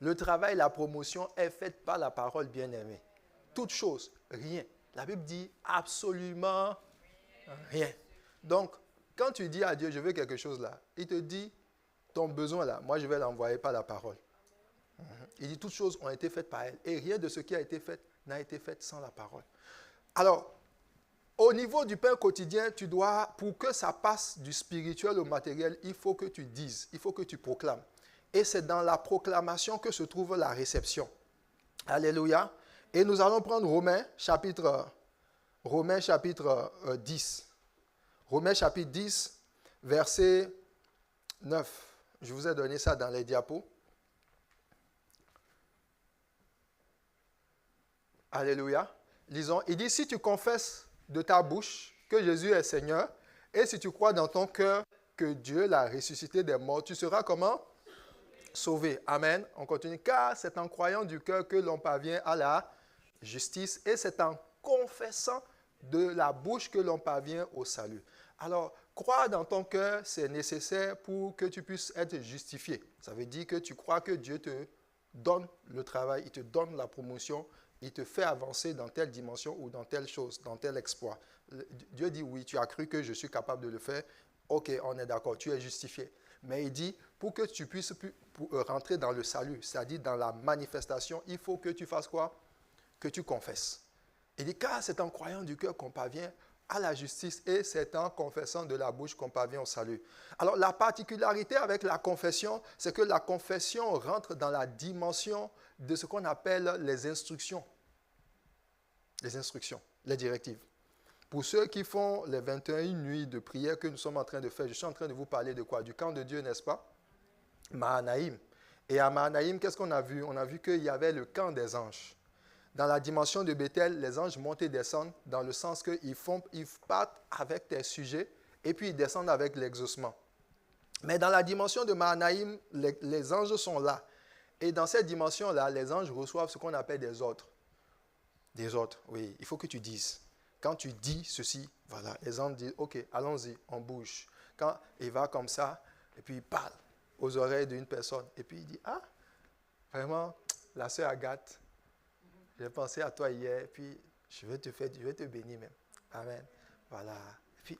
Le travail, la promotion est faite par la parole bien-aimée. Toute chose, rien. La Bible dit absolument rien. Donc, quand tu dis à Dieu, je veux quelque chose là, il te dit, ton besoin là, moi je vais l'envoyer par la parole. Il dit, toutes choses ont été faites par elle. Et rien de ce qui a été fait n'a été fait sans la parole. Alors, au niveau du pain quotidien, tu dois, pour que ça passe du spirituel au matériel, il faut que tu dises, il faut que tu proclames. Et c'est dans la proclamation que se trouve la réception. Alléluia. Et nous allons prendre Romains chapitre 10. Romains chapitre 10, verset 9. Je vous ai donné ça dans les diapos. Alléluia. Lisons. Il dit, si tu confesses de ta bouche que Jésus est Seigneur, et si tu crois dans ton cœur que Dieu l'a ressuscité des morts, tu seras comment? Sauvé. Amen. On continue. Car c'est en croyant du cœur que l'on parvient à la justice, et c'est en confessant de la bouche que l'on parvient au salut. Alors, croire dans ton cœur, c'est nécessaire pour que tu puisses être justifié. Ça veut dire que tu crois que Dieu te donne le travail, il te donne la promotion, il te fait avancer dans telle dimension ou dans telle chose, dans tel exploit. Dieu dit, oui, tu as cru que je suis capable de le faire. Ok, on est d'accord, tu es justifié. Mais il dit, pour que tu puisses rentrer dans le salut, c'est-à-dire dans la manifestation, il faut que tu fasses quoi? Que tu confesses. Il dit, car c'est en croyant du cœur qu'on parvient à la justice et c'est en confessant de la bouche qu'on parvient au salut. Alors, la particularité avec la confession, c'est que la confession rentre dans la dimension de ce qu'on appelle les instructions. Les instructions, les directives. Pour ceux qui font les 21 nuits de prière que nous sommes en train de faire, je suis en train de vous parler de quoi? Du camp de Dieu, n'est-ce pas? Mahanaïm. Et à Mahanaïm, qu'est-ce qu'on a vu? On a vu qu'il y avait le camp des anges. Dans la dimension de Bethel, les anges montent et descendent dans le sens qu'ils partent avec tes sujets et puis ils descendent avec l'exaucement. Mais dans la dimension de Mahanaïm, les anges sont là. Et dans cette dimension-là, les anges reçoivent ce qu'on appelle des ordres. Des ordres, oui. Il faut que tu dises. Quand tu dis ceci, voilà, les anges disent, OK, allons-y, on bouge. Quand il va comme ça, et puis il parle aux oreilles d'une personne. Et puis il dit, ah, vraiment, la sœur Agathe, j'ai pensé à toi hier, puis je vais te bénir même. Amen. Voilà. Et puis,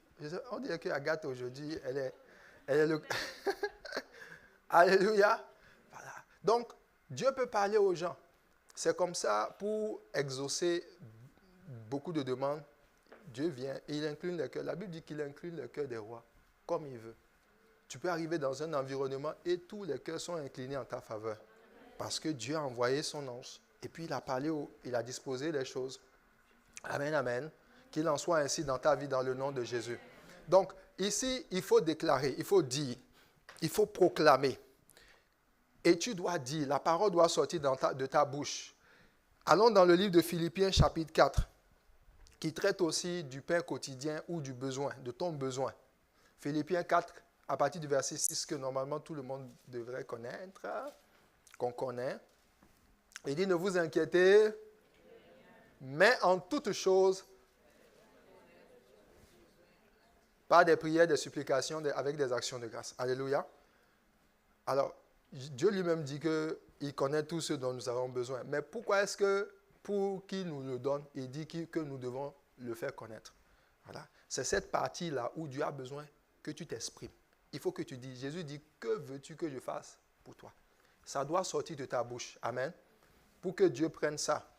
on dirait que Agathe aujourd'hui, elle est le... Alléluia. Voilà. Donc, Dieu peut parler aux gens. C'est comme ça pour exaucer beaucoup de demandes. Dieu vient et il incline le cœur. La Bible dit qu'il incline le cœur des rois comme il veut. Tu peux arriver dans un environnement et tous les cœurs sont inclinés en ta faveur. Parce que Dieu a envoyé son ange et puis il a parlé, il a disposé les choses. Amen, amen. Qu'il en soit ainsi dans ta vie dans le nom de Jésus. Donc, ici, il faut déclarer, il faut dire, il faut proclamer. Et tu dois dire, la parole doit sortir de ta bouche. Allons dans le livre de Philippiens chapitre 4, qui traite aussi du pain quotidien ou du besoin, de ton besoin. Philippiens 4, à partir du verset 6, que normalement tout le monde devrait connaître, qu'on connaît. Il dit, ne vous inquiétez, mais en toutes choses, par des prières, des supplications, avec des actions de grâce. Alléluia. Alors, Dieu lui-même dit qu'il connaît tout ce dont nous avons besoin. Mais pourquoi est-ce que, pour qu'il nous le donne, il dit que nous devons le faire connaître? Voilà. C'est cette partie-là où Dieu a besoin que tu t'exprimes. Il faut que tu dises, Jésus dit, que veux-tu que je fasse pour toi? Ça doit sortir de ta bouche. Amen. Pour que Dieu prenne ça.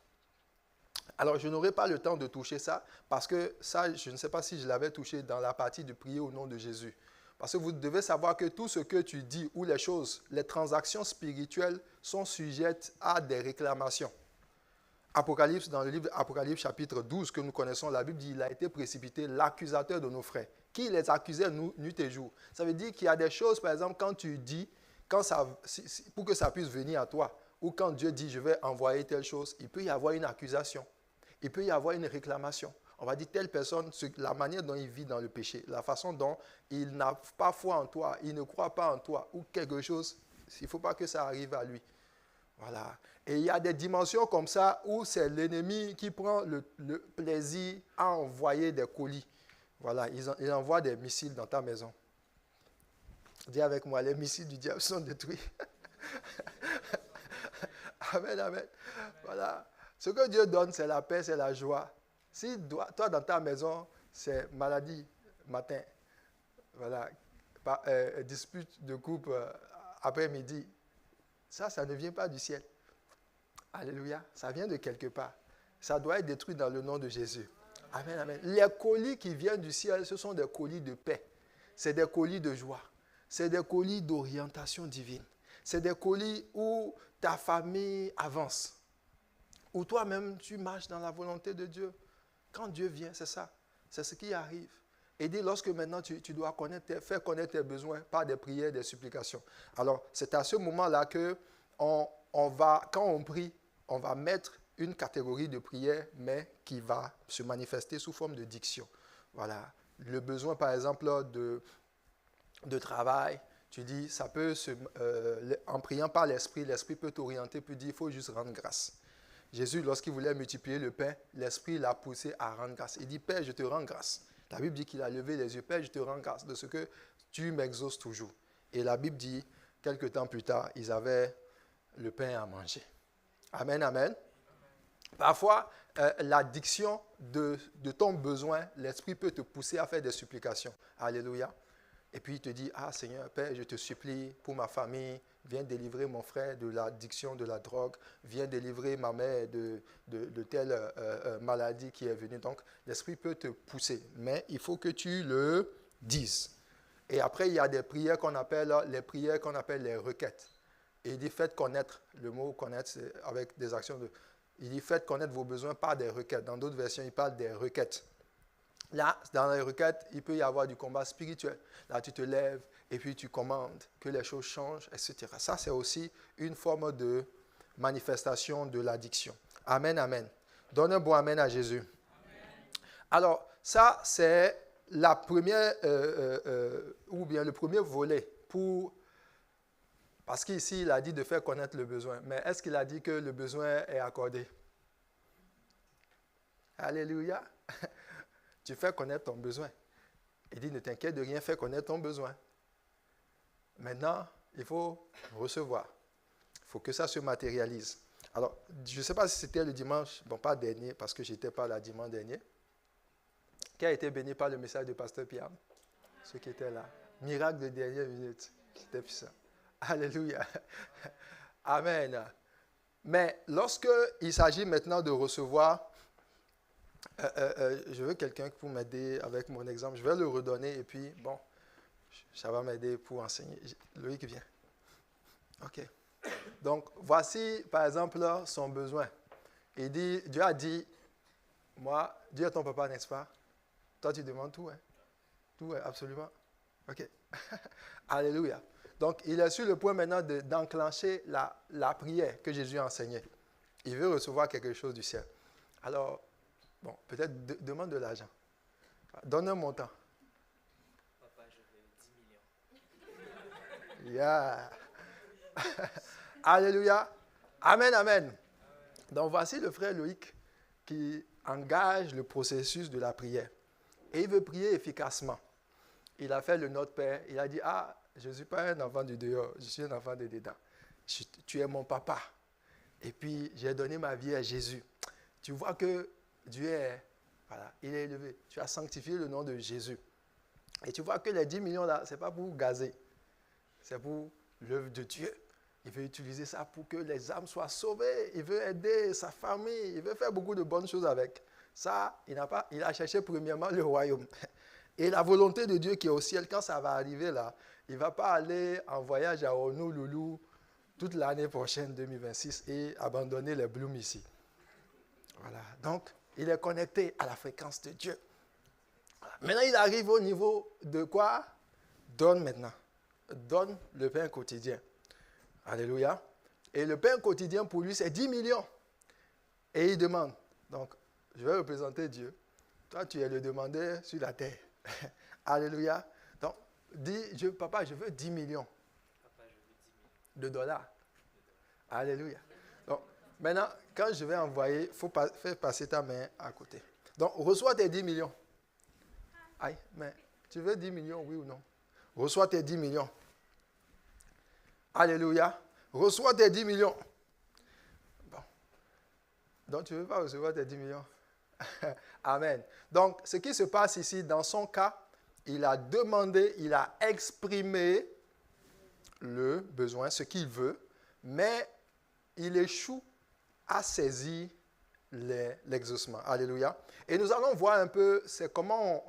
Alors, je n'aurai pas le temps de toucher ça, parce que ça, je ne sais pas si je l'avais touché dans la partie de prier au nom de Jésus. Parce que vous devez savoir que tout ce que tu dis ou les choses, les transactions spirituelles sont sujettes à des réclamations. Apocalypse, dans le livre Apocalypse chapitre 12 que nous connaissons, la Bible dit il a été précipité l'accusateur de nos frères. Qui les accusait nuit et jour? Ça veut dire qu'il y a des choses, par exemple, quand tu dis, pour que ça puisse venir à toi, ou quand Dieu dit je vais envoyer telle chose, il peut y avoir une accusation. Il peut y avoir une réclamation. On va dire telle personne, la manière dont il vit dans le péché, la façon dont il n'a pas foi en toi, il ne croit pas en toi, ou quelque chose, il ne faut pas que ça arrive à lui. Voilà. Et il y a des dimensions comme ça où c'est l'ennemi qui prend le plaisir à envoyer des colis. Voilà, il envoie des missiles dans ta maison. Dis avec moi, les missiles du diable sont détruits. Amen, amen. Voilà. Ce que Dieu donne, c'est la paix, c'est la joie. Si toi, dans ta maison, c'est maladie, matin, voilà, dispute de couple après-midi, ça ne vient pas du ciel. Alléluia, ça vient de quelque part. Ça doit être détruit dans le nom de Jésus. Amen, amen. Les colis qui viennent du ciel, ce sont des colis de paix. C'est des colis de joie. C'est des colis d'orientation divine. C'est des colis où ta famille avance. Où toi-même, tu marches dans la volonté de Dieu. Quand Dieu vient, c'est ça. C'est ce qui arrive. Et dès lorsque maintenant tu dois faire connaître tes besoins par des prières, des supplications. Alors, c'est à ce moment-là que quand on prie, on va mettre une catégorie de prière, mais qui va se manifester sous forme de diction. Voilà. Le besoin, par exemple, de travail, tu dis, ça peut en priant par l'Esprit peut t'orienter, peut dire, il faut juste rendre grâce. Jésus, lorsqu'il voulait multiplier le pain, l'Esprit l'a poussé à rendre grâce. Il dit, Père, je te rends grâce. La Bible dit qu'il a levé les yeux. Père, je te rends grâce de ce que tu m'exauces toujours. Et la Bible dit, quelque temps plus tard, ils avaient le pain à manger. Amen, amen. Parfois, l'addiction de ton besoin, l'Esprit peut te pousser à faire des supplications. Alléluia. Et puis il te dit, ah Seigneur, Père, je te supplie pour ma famille, viens délivrer mon frère de l'addiction de la drogue, viens délivrer ma mère de telle maladie qui est venue. Donc l'Esprit peut te pousser, mais il faut que tu le dises. Et après, il y a des prières qu'on appelle les requêtes. Et il dit, faites connaître, le mot connaître, c'est avec des actions de... Il dit, faites connaître vos besoins par des requêtes. Dans d'autres versions, il parle des requêtes. Là, dans les requêtes, il peut y avoir du combat spirituel. Là, tu te lèves et puis tu commandes que les choses changent, etc. Ça, c'est aussi une forme de manifestation de l'addiction. Amen, amen. Donne un bon amen à Jésus. Amen. Alors, ça, c'est la première, ou bien le premier volet Parce qu'ici, il a dit de faire connaître le besoin. Mais est-ce qu'il a dit que le besoin est accordé? Alléluia. Tu fais connaître ton besoin. Il dit, ne t'inquiète de rien, fais connaître ton besoin. Maintenant, il faut recevoir. Il faut que ça se matérialise. Alors, je ne sais pas si c'était le dimanche, bon, pas dernier, parce que je n'étais pas là dimanche dernier. Qui a été béni par le message de Pasteur Pierre? Ceux qui étaient là. Miracle de dernière minute. C'était puissant. Alléluia. Amen. Mais lorsque il s'agit maintenant de recevoir, je veux quelqu'un pour m'aider avec mon exemple. Je vais le redonner et puis, bon, ça va m'aider pour enseigner. Loïc vient. OK. Donc, voici, par exemple, là, son besoin. Il dit, Dieu a dit, moi, Dieu est ton papa, n'est-ce pas? Toi, tu demandes tout, hein? Tout, hein? Absolument. OK. Alléluia. Donc, il est sur le point maintenant d'enclencher la prière que Jésus a enseignée. Il veut recevoir quelque chose du ciel. Alors, bon, peut-être demande de l'argent. Donne un montant. Papa, je veux 10 millions. Yeah. Alléluia. Amen, amen. Donc, voici le frère Loïc qui engage le processus de la prière. Et il veut prier efficacement. Il a fait le Notre Père. Il a dit, je ne suis pas un enfant du dehors, je suis un enfant de dedans. Tu es mon papa. Et puis, j'ai donné ma vie à Jésus. Tu vois que Dieu est, voilà, il est élevé. Tu as sanctifié le nom de Jésus. Et tu vois que les 10 millions là, ce n'est pas pour gazer. C'est pour l'œuvre de Dieu. Il veut utiliser ça pour que les âmes soient sauvées. Il veut aider sa famille. Il veut faire beaucoup de bonnes choses avec. Ça, il a cherché premièrement le royaume. Et la volonté de Dieu qui est au ciel, quand ça va arriver là, il ne va pas aller en voyage à Honolulu toute l'année prochaine, 2026, et abandonner les blooms ici. Voilà. Donc, il est connecté à la fréquence de Dieu. Voilà. Maintenant, il arrive au niveau de quoi? Donne maintenant. Donne le pain quotidien. Alléluia. Et le pain quotidien pour lui, c'est 10 millions. Et il demande. Donc, je vais représenter Dieu. Toi, tu es le demandeur sur la terre. Alléluia. Donc, dis, papa, je veux 10 millions. Papa, je veux 10 millions. De dollars. Alléluia. Donc, maintenant, quand je vais envoyer, il faut faire passer ta main à côté. Donc, reçois tes 10 millions. Aïe, mais tu veux 10 millions, oui ou non? Reçois tes 10 millions. Alléluia. Reçois tes 10 millions. Bon. Donc, tu ne veux pas recevoir tes 10 millions? Amen. Donc, ce qui se passe ici, dans son cas, il a demandé, il a exprimé le besoin, ce qu'il veut, mais il échoue à saisir l'exaucement. Alléluia. Et nous allons voir un peu, c'est comment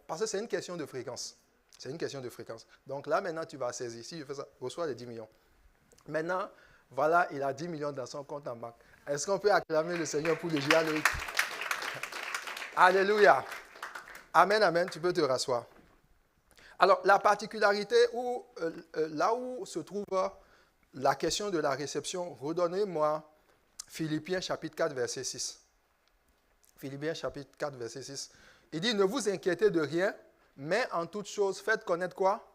parce que c'est une question de fréquence. C'est une question de fréquence. Donc là, maintenant, tu vas saisir. Si je fais ça, reçois les 10 millions. Maintenant, voilà, il a 10 millions dans son compte en banque. Est-ce qu'on peut acclamer le Seigneur pour le Loïc? Alléluia. Amen, amen. Tu peux te rasseoir. Alors, la particularité là où se trouve la question de la réception, redonnez-moi Philippiens chapitre 4, verset 6. Philippiens chapitre 4, verset 6. Il dit, ne vous inquiétez de rien, mais en toute chose, faites connaître quoi?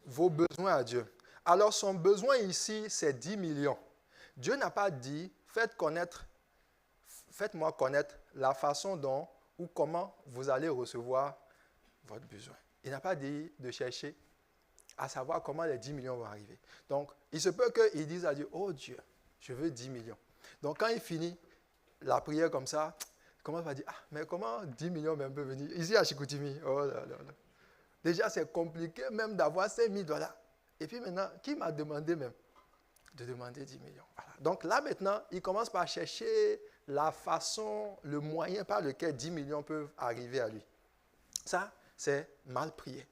Vos besoins à Dieu. Alors, son besoin ici, c'est 10 millions. Dieu n'a pas dit, faites-moi connaître la façon dont ou comment vous allez recevoir votre besoin. Il n'a pas dit de chercher à savoir comment les 10 millions vont arriver. Donc, il se peut qu'il dise à Dieu, oh Dieu, je veux 10 millions. Donc, quand il finit la prière comme ça, il commence à dire, mais comment 10 millions même peuvent venir? Ici à Chicoutimi, oh là là là. Déjà, c'est compliqué même d'avoir 5 000 $. Et puis maintenant, qui m'a demandé même de demander 10 millions? Voilà. Donc là, maintenant, il commence par chercher la façon, le moyen par lequel 10 millions peuvent arriver à lui. Ça, c'est mal prié.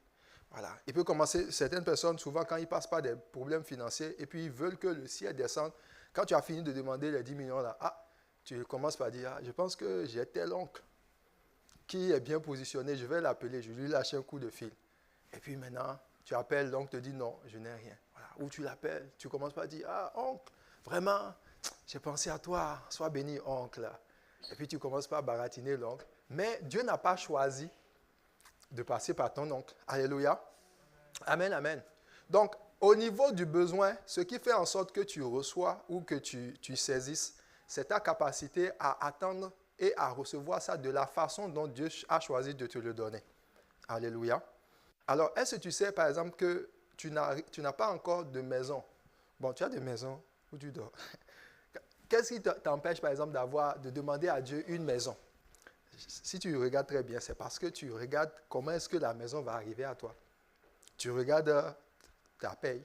Voilà. Il peut commencer, certaines personnes, souvent, quand ils passent par des problèmes financiers, et puis ils veulent que le ciel descende. Quand tu as fini de demander les 10 millions, là, tu commences par dire, je pense que j'ai tel oncle qui est bien positionné, je vais l'appeler, je lui lâche un coup de fil. Et puis maintenant, tu appelles, l'oncle te dit non, je n'ai rien. Voilà. Ou tu l'appelles, tu commences par dire, oncle, vraiment, j'ai pensé à toi, sois béni, oncle. Et puis tu commences par baratiner l'oncle. Mais Dieu n'a pas choisi de passer par ton oncle. Alléluia. Amen, amen. Donc, au niveau du besoin, ce qui fait en sorte que tu reçois ou que tu saisisses, c'est ta capacité à attendre et à recevoir ça de la façon dont Dieu a choisi de te le donner. Alléluia. Alors, est-ce que tu sais, par exemple, que tu n'as pas encore de maison? Bon, tu as des maisons où tu dors. Qu'est-ce qui t'empêche, par exemple, de demander à Dieu une maison? Si tu regardes très bien, c'est parce que tu regardes comment est-ce que la maison va arriver à toi. Tu regardes ta paye.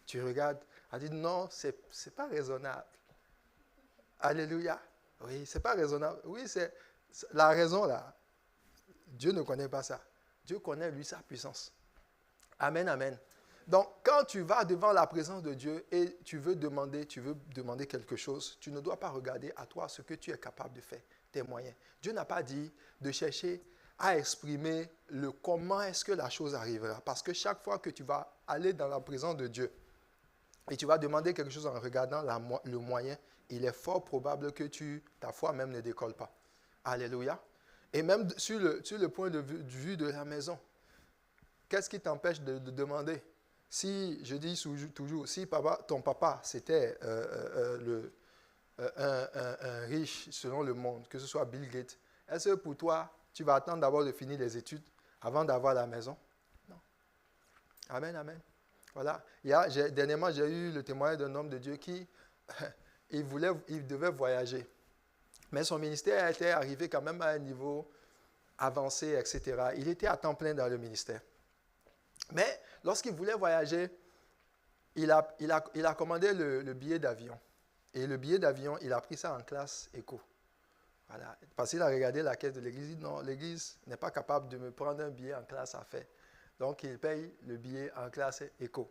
Tu regardes, elle dit non, c'est pas raisonnable. Alléluia. Oui, c'est pas raisonnable. Oui, c'est la raison là. Dieu ne connaît pas ça. Dieu connaît, lui, sa puissance. Amen, amen. Donc, quand tu vas devant la présence de Dieu et tu veux demander quelque chose, tu ne dois pas regarder à toi ce que tu es capable de faire, tes moyens. Dieu n'a pas dit de chercher à exprimer le comment est-ce que la chose arrivera. Parce que chaque fois que tu vas aller dans la présence de Dieu et tu vas demander quelque chose en regardant le moyen, il est fort probable que ta foi même ne décolle pas. Alléluia. Et même sur le point de vue de la maison, qu'est-ce qui t'empêche de demander? Si, je dis toujours, si ton papa, c'était un riche selon le monde, que ce soit Bill Gates, est-ce que pour toi, tu vas attendre d'abord de finir les études avant d'avoir la maison? Non. Amen, amen. Voilà. Dernièrement, j'ai eu le témoignage d'un homme de Dieu qui, il devait voyager. Mais son ministère était arrivé quand même à un niveau avancé, etc. Il était à temps plein dans le ministère. Mais lorsqu'il voulait voyager, il a commandé le billet d'avion. Et le billet d'avion, il a pris ça en classe éco. Voilà. Parce qu'il a regardé la caisse de l'église. Il dit non, l'église n'est pas capable de me prendre un billet en classe à faire. Donc, il paye le billet en classe éco.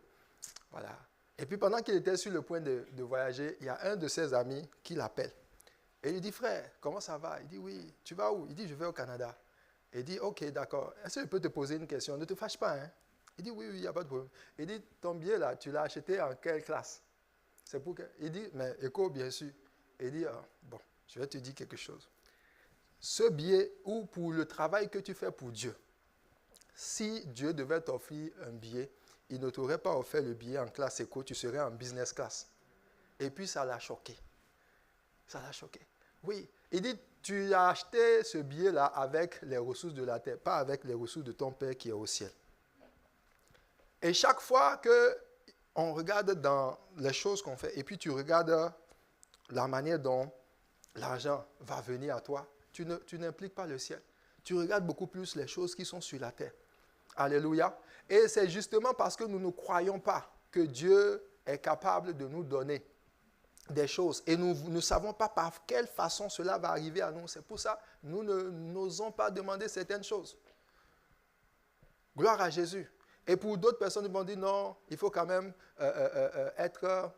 Voilà. Et puis, pendant qu'il était sur le point de voyager, il y a un de ses amis qui l'appelle. Et il lui dit, frère, comment ça va? Il dit, oui. Tu vas où? Il dit, je vais au Canada. Il dit, ok, d'accord. Est-ce que je peux te poser une question? Ne te fâche pas, hein? Il dit, oui, il n'y a pas de problème. Il dit, ton billet là, tu l'as acheté en quelle classe? C'est pour que... Il dit, mais éco, bien sûr. Il dit, bon, je vais te dire quelque chose. Ce billet, ou pour le travail que tu fais pour Dieu, si Dieu devait t'offrir un billet, il ne t'aurait pas offert le billet en classe éco, tu serais en business class. Et puis ça l'a choqué. Ça l'a choqué. Oui. Il dit, tu as acheté ce billet-là avec les ressources de la terre, pas avec les ressources de ton Père qui est au ciel. Et chaque fois qu'on regarde dans les choses qu'on fait, et puis tu regardes la manière dont l'argent va venir à toi, tu n'impliques pas le ciel. Tu regardes beaucoup plus les choses qui sont sur la terre. Alléluia. Et c'est justement parce que nous ne croyons pas que Dieu est capable de nous donner des choses. Et nous ne savons pas par quelle façon cela va arriver à nous. C'est pour ça que nous n'osons pas demander certaines choses. Gloire à Jésus. Et pour d'autres personnes, ils vont dire non, il faut quand même être,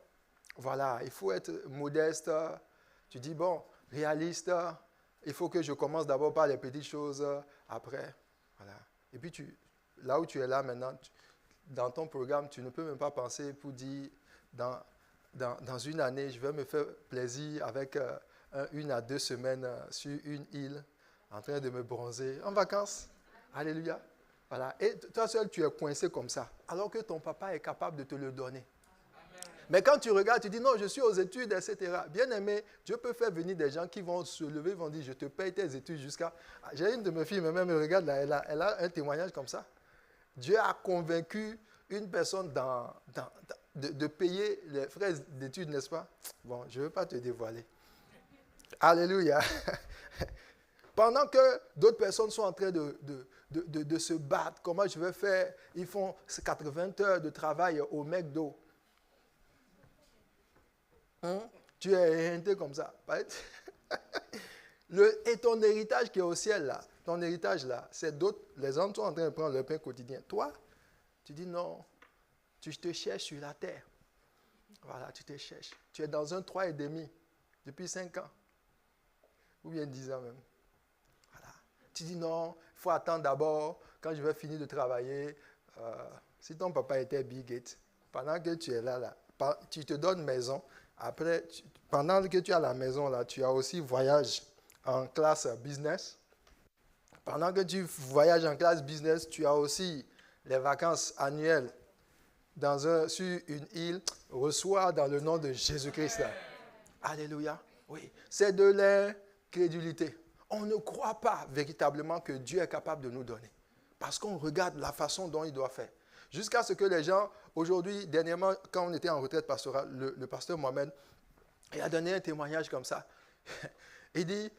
voilà, il faut être modeste. Tu dis, bon, réaliste, il faut que je commence d'abord par les petites choses, après, voilà. Et puis, là où tu es là maintenant, dans ton programme, tu ne peux même pas penser pour dire, dans une année, je vais me faire plaisir avec 1 à 2 semaines sur une île, en train de me bronzer, en vacances. Alléluia. Voilà. Et toi seul, tu es coincé comme ça, alors que ton papa est capable de te le donner. Amen. Mais quand tu regardes, tu dis non, je suis aux études, etc. Bien aimé, Dieu peut faire venir des gens qui vont se lever, vont dire, je te paye tes études jusqu'à... J'ai une de mes filles, même me regarde là, elle a un témoignage comme ça. Dieu a convaincu une personne de payer les frais d'études, n'est-ce pas? Bon, je ne veux pas te dévoiler. Alléluia. Pendant que d'autres personnes sont en train de se battre, comment je vais faire? Ils font 80 heures de travail au McDo. Tu es orienté comme ça. Et ton héritage qui est au ciel, là, ton héritage, là, c'est d'autres. Les hommes sont en train de prendre leur pain quotidien. Toi, tu dis non, tu te cherches sur la terre. Voilà, tu te cherches. Tu es dans un 3,5 depuis 5 ans. Ou bien 10 ans même. Tu dis non, il faut attendre d'abord, quand je vais finir de travailler. Si ton papa était Bill Gates, pendant que tu es là, tu te donnes maison. Après, pendant que tu as la maison, là, tu as aussi voyage en classe business. Pendant que tu voyages en classe business, tu as aussi les vacances annuelles sur une île, reçois dans le nom de Jésus-Christ. Alléluia. Oui, c'est de l'incrédulité. On ne croit pas véritablement que Dieu est capable de nous donner. Parce qu'on regarde la façon dont il doit faire. Jusqu'à ce que les gens, aujourd'hui, dernièrement, quand on était en retraite pastorale, le pasteur Mohamed, il a donné un témoignage comme ça. Il dit,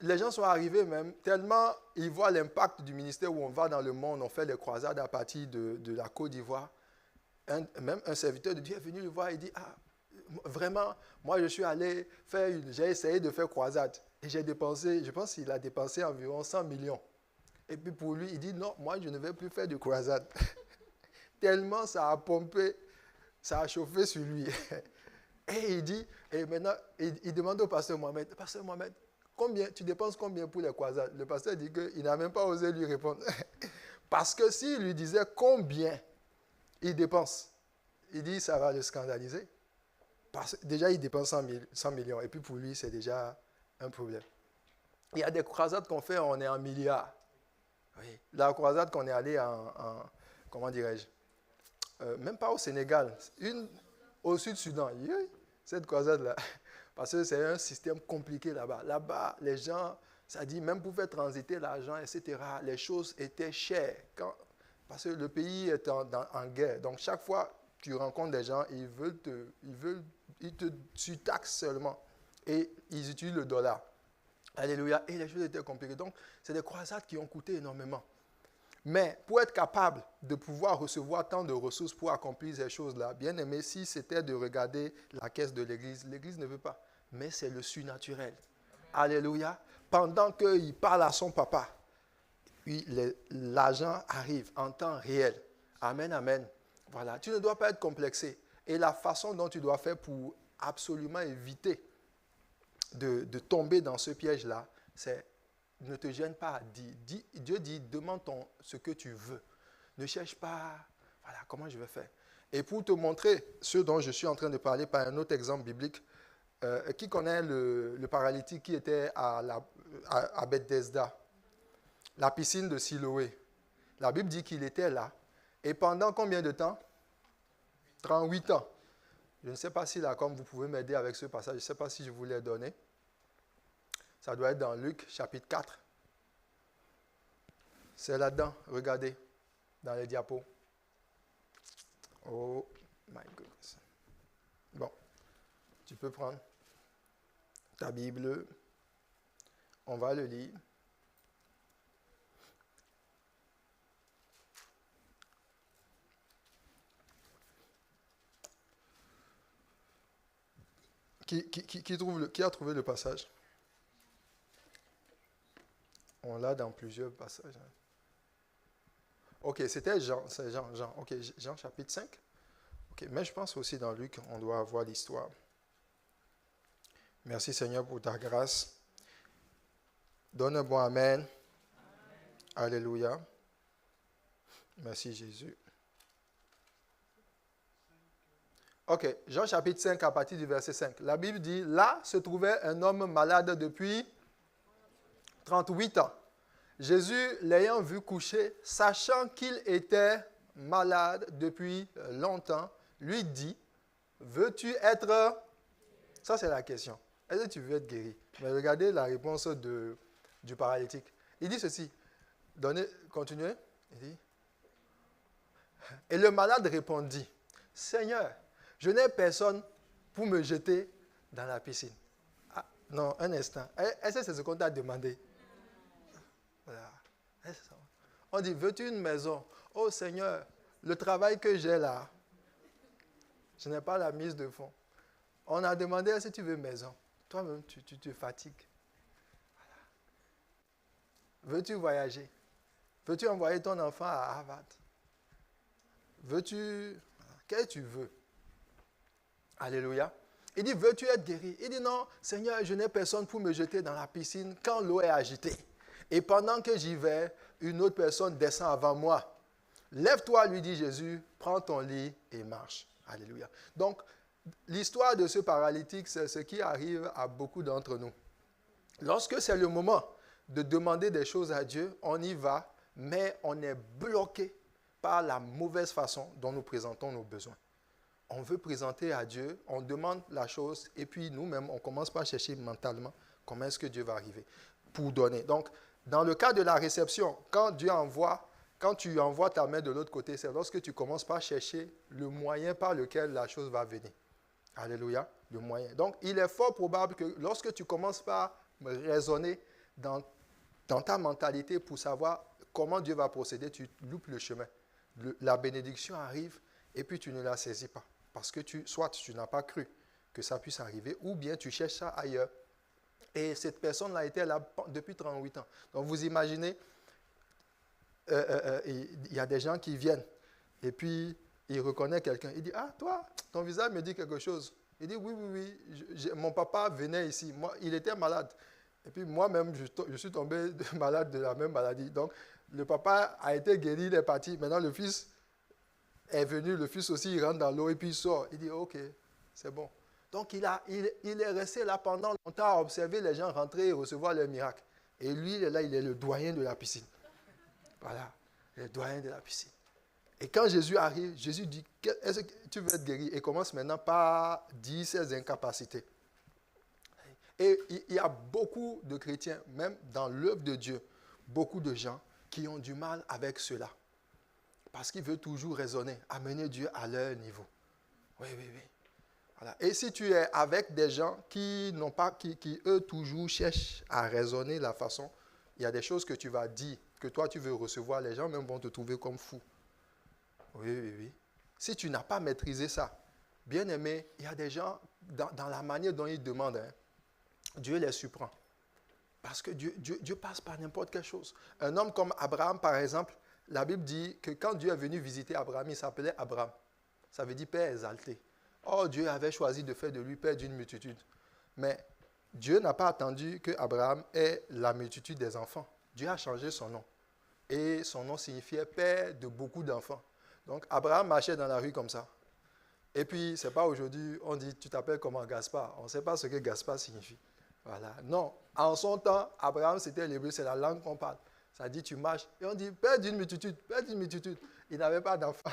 les gens sont arrivés même, tellement ils voient l'impact du ministère où on va dans le monde, on fait les croisades à partir de la Côte d'Ivoire. Même un serviteur de Dieu est venu le voir et dit, vraiment, moi je suis allé j'ai essayé de faire croisade. Et j'ai dépensé, je pense qu'il a dépensé environ 100 millions. Et puis pour lui, il dit, non, moi je ne vais plus faire de croisade. Tellement ça a pompé, ça a chauffé sur lui. Et il dit, et maintenant, il demande au pasteur Mohamed, tu dépenses combien pour les croisades? Le pasteur dit qu'il n'a même pas osé lui répondre. Parce que s'il lui disait combien il dépense, il dit, ça va le scandaliser. Déjà, il dépense 100 millions. Et puis pour lui, c'est déjà un problème. Il y a des croisades qu'on fait, on est en milliards. Oui. La croisade qu'on est allé comment dirais-je, même pas au Sénégal, une au Sud-Soudan. Cette croisade-là, parce que c'est un système compliqué là-bas. Là-bas, les gens, ça dit, même pour faire transiter l'argent, etc., les choses étaient chères. Parce que le pays est en guerre. Donc, chaque fois que tu rencontres des gens, ils te surtaxent seulement. Et ils utilisent le dollar. Alléluia. Et les choses étaient compliquées. Donc, c'est des croisades qui ont coûté énormément. Mais pour être capable de pouvoir recevoir tant de ressources pour accomplir ces choses-là, bien aimé, si c'était de regarder la caisse de l'Église, l'Église ne veut pas. Mais c'est le surnaturel. Alléluia. Pendant qu'il parle à son papa, l'argent arrive en temps réel. Amen, amen. Voilà. Tu ne dois pas être complexé. Et la façon dont tu dois faire pour absolument éviter de tomber dans ce piège-là, c'est ne te gêne pas. Dieu dit, demande ce que tu veux. Ne cherche pas, voilà, comment je vais faire. Et pour te montrer ce dont je suis en train de parler par un autre exemple biblique, qui connaît le paralytique qui était à Bethesda, la piscine de Siloé. La Bible dit qu'il était là. Et pendant combien de temps? 38 ans. Je ne sais pas si là, comme vous pouvez m'aider avec ce passage, je ne sais pas si je vous l'ai donné. Ça doit être dans Luc, chapitre 4. C'est là-dedans, regardez, dans les diapos. Oh, my goodness. Bon, tu peux prendre ta Bible. On va le lire. Qui a trouvé le passage? On l'a dans plusieurs passages. Ok, c'était Jean. C'est Jean. Ok, Jean chapitre 5. Ok, mais je pense aussi dans Luc, on doit avoir l'histoire. Merci Seigneur pour ta grâce. Donne un bon amen. Amen. Alléluia. Merci Jésus. Ok, Jean chapitre 5 à partir du verset 5. La Bible dit, là se trouvait un homme malade depuis 38 ans. Jésus, l'ayant vu coucher, sachant qu'il était malade depuis longtemps, lui dit, veux-tu être... Ça, c'est la question. Est-ce que tu veux être guéri? Mais regardez la réponse du paralytique. Il dit ceci. Continuez. Il dit, et le malade répondit, Seigneur, je n'ai personne pour me jeter dans la piscine. Ah, non, un instant. Est-ce que c'est ce qu'on t'a demandé? Voilà. On dit, veux-tu une maison? Oh Seigneur, le travail que j'ai là, je n'ai pas la mise de fonds. On a demandé, est-ce que tu veux une maison? Toi-même, tu te fatigues. Voilà. Veux-tu voyager? Veux-tu envoyer ton enfant à Harvard? Veux-tu... Qu'est-ce que tu veux? Alléluia. Il dit, veux-tu être guéri? Il dit, non, Seigneur, je n'ai personne pour me jeter dans la piscine quand l'eau est agitée. Et pendant que j'y vais, une autre personne descend avant moi. Lève-toi, lui dit Jésus, prends ton lit et marche. Alléluia. Donc, l'histoire de ce paralytique, c'est ce qui arrive à beaucoup d'entre nous. Lorsque c'est le moment de demander des choses à Dieu, on y va, mais on est bloqué par la mauvaise façon dont nous présentons nos besoins. On veut présenter à Dieu, on demande la chose, et puis nous-mêmes, on commence par chercher mentalement comment est-ce que Dieu va arriver pour donner. Donc, dans le cas de la réception, quand tu envoies ta main de l'autre côté, c'est lorsque tu commences par chercher le moyen par lequel la chose va venir. Alléluia, le moyen. Donc, il est fort probable que lorsque tu commences par raisonner dans ta mentalité pour savoir comment Dieu va procéder, tu loupes le chemin. La bénédiction arrive et puis tu ne la saisis pas. Parce que soit tu n'as pas cru que ça puisse arriver, ou bien tu cherches ça ailleurs. Et cette personne-là était là depuis 38 ans. Donc vous imaginez, il y a des gens qui viennent et puis il reconnaît quelqu'un. Il dit, ah toi, ton visage me dit quelque chose. Il dit, oui, mon papa venait ici. Moi, il était malade. Et puis moi-même, je suis tombé malade de la même maladie. Donc le papa a été guéri, il est parti. Maintenant le fils est venu, le fils aussi, il rentre dans l'eau et puis il sort. Il dit, ok, c'est bon. Donc, il est resté là pendant longtemps à observer les gens rentrer et recevoir leurs miracles. Et lui, il est là, il est le doyen de la piscine. Voilà, le doyen de la piscine. Et quand Jésus arrive, Jésus dit, est-ce que tu veux être guéri? Et commence maintenant par dire ses incapacités. Et il y a beaucoup de chrétiens, même dans l'œuvre de Dieu, beaucoup de gens qui ont du mal avec cela. Parce qu'ils veulent toujours raisonner, amener Dieu à leur niveau. Oui. Voilà. Et si tu es avec des gens qui eux toujours cherchent à raisonner la façon, il y a des choses que tu vas dire, que toi tu veux recevoir, les gens même vont te trouver comme fou. Oui. Si tu n'as pas maîtrisé ça, bien aimé, il y a des gens, dans la manière dont ils demandent, Dieu les surprend. Parce que Dieu passe par n'importe quelle chose. Un homme comme Abraham, par exemple, la Bible dit que quand Dieu est venu visiter Abraham, il s'appelait Abraham. Ça veut dire Père exalté. Or, Dieu avait choisi de faire de lui Père d'une multitude. Mais Dieu n'a pas attendu que Abraham ait la multitude des enfants. Dieu a changé son nom. Et son nom signifiait Père de beaucoup d'enfants. Donc, Abraham marchait dans la rue comme ça. Et puis, ce n'est pas aujourd'hui, on dit, tu t'appelles comment Gaspard. On ne sait pas ce que Gaspard signifie. Voilà. Non. En son temps, Abraham, c'était l'hébreu, c'est la langue qu'on parle. Ça dit, tu marches. Et on dit, Père d'une multitude, Père d'une multitude. Il n'avait pas d'enfant.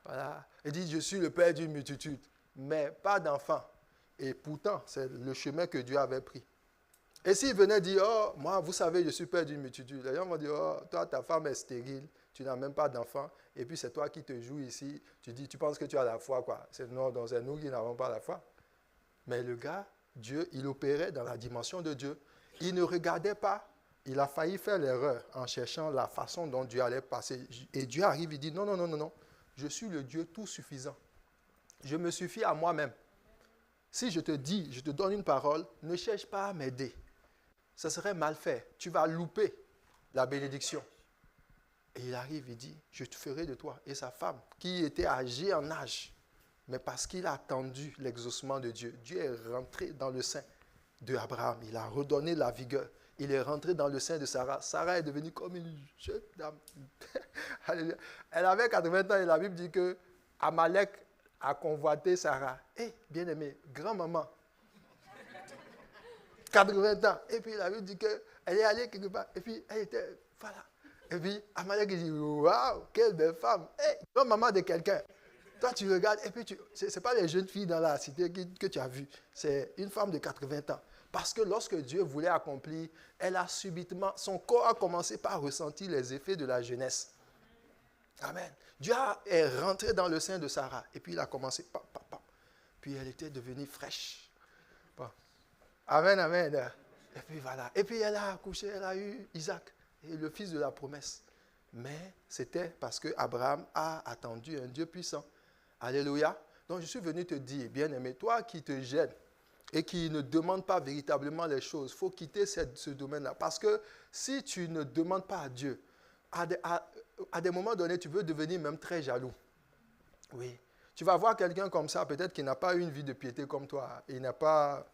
Voilà. Il dit, je suis le père d'une multitude, mais pas d'enfants. Et pourtant, c'est le chemin que Dieu avait pris. Et s'il venait dire, oh, moi, vous savez, je suis père d'une multitude, les gens vont dire, oh, toi, ta femme est stérile, tu n'as même pas d'enfant, et puis c'est toi qui te joues ici, tu penses que tu as la foi, quoi. C'est nous qui n'avons pas la foi. Mais le gars, Dieu, il opérait dans la dimension de Dieu. Il ne regardait pas. Il a failli faire l'erreur en cherchant la façon dont Dieu allait passer. Et Dieu arrive, il dit, non. Je suis le Dieu tout suffisant. Je me suffis à moi-même. Si je te dis, je te donne une parole, ne cherche pas à m'aider. Ça serait mal fait. Tu vas louper la bénédiction. Et il arrive, il dit, je te ferai de toi. Et sa femme, qui était âgée en âge, mais parce qu'il a attendu l'exaucement de Dieu, Dieu est rentré dans le sein d'Abraham. Il a redonné la vigueur. Il est rentré dans le sein de Sarah. Sarah est devenue comme une jeune dame. Elle avait 80 ans et la Bible dit que Amalek a convoité Sarah. Bien aimé, grand-maman. 80 ans. Et puis la Bible dit qu'elle est allée quelque part. Et puis elle était, voilà. Et puis Amalek dit, waouh, quelle belle femme. Grand-maman de quelqu'un. Toi, tu regardes, et puis ce n'est pas les jeunes filles dans la cité que tu as vues. C'est une femme de 80 ans. Parce que lorsque Dieu voulait accomplir, son corps a commencé par ressentir les effets de la jeunesse. Amen. Dieu est rentré dans le sein de Sarah. Et puis il a commencé, puis elle était devenue fraîche. Bon. Amen. Et puis voilà. Et puis elle a accouché, elle a eu Isaac, et le fils de la promesse. Mais c'était parce que Abraham a attendu un Dieu puissant. Alléluia. Donc je suis venu te dire, bien-aimé, toi qui te gênes, et qui ne demande pas véritablement les choses, il faut quitter ce domaine-là. Parce que si tu ne demandes pas à Dieu, à des moments donnés, tu veux devenir même très jaloux. Oui. Tu vas voir quelqu'un comme ça, peut-être qui n'a pas eu une vie de piété comme toi. Il n'a pas...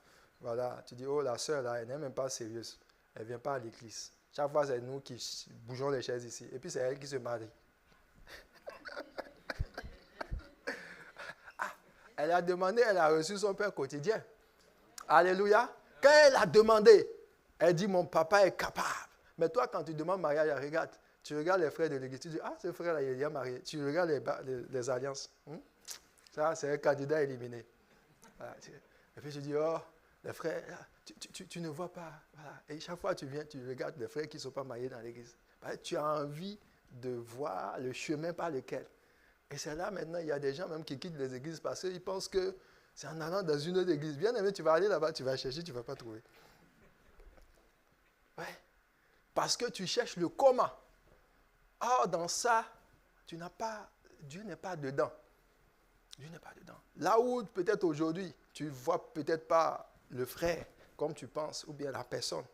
Voilà, tu dis, oh, la sœur, là, elle n'est même pas sérieuse. Elle ne vient pas à l'église. Chaque fois, c'est nous qui bougeons les chaises ici. Et puis, c'est elle qui se marie. Elle a demandé, elle a reçu son père quotidien. Alléluia. Quand elle a demandé, elle dit, mon papa est capable. Mais toi, quand tu demandes mariage, regarde, Tu regardes les frères de l'église, tu dis, ah, ce frère-là, il est marié. Tu regardes les alliances. Ça, c'est un candidat éliminé. Voilà. Et puis tu dis, oh, les frères, tu ne vois pas. Voilà. Et chaque fois que tu viens, tu regardes les frères qui ne sont pas mariés dans l'église. Tu as envie de voir le chemin par lequel. Et c'est là maintenant, il y a des gens même qui quittent les églises parce qu'ils pensent que c'est en allant dans une autre église. Bien aimé, tu vas aller là-bas, tu vas chercher, tu ne vas pas trouver. Ouais. Parce que tu cherches le comment. Or, dans ça, Dieu n'est pas dedans. Dieu n'est pas dedans. Là où peut-être aujourd'hui, tu ne vois peut-être pas le frère comme tu penses, ou bien la personne,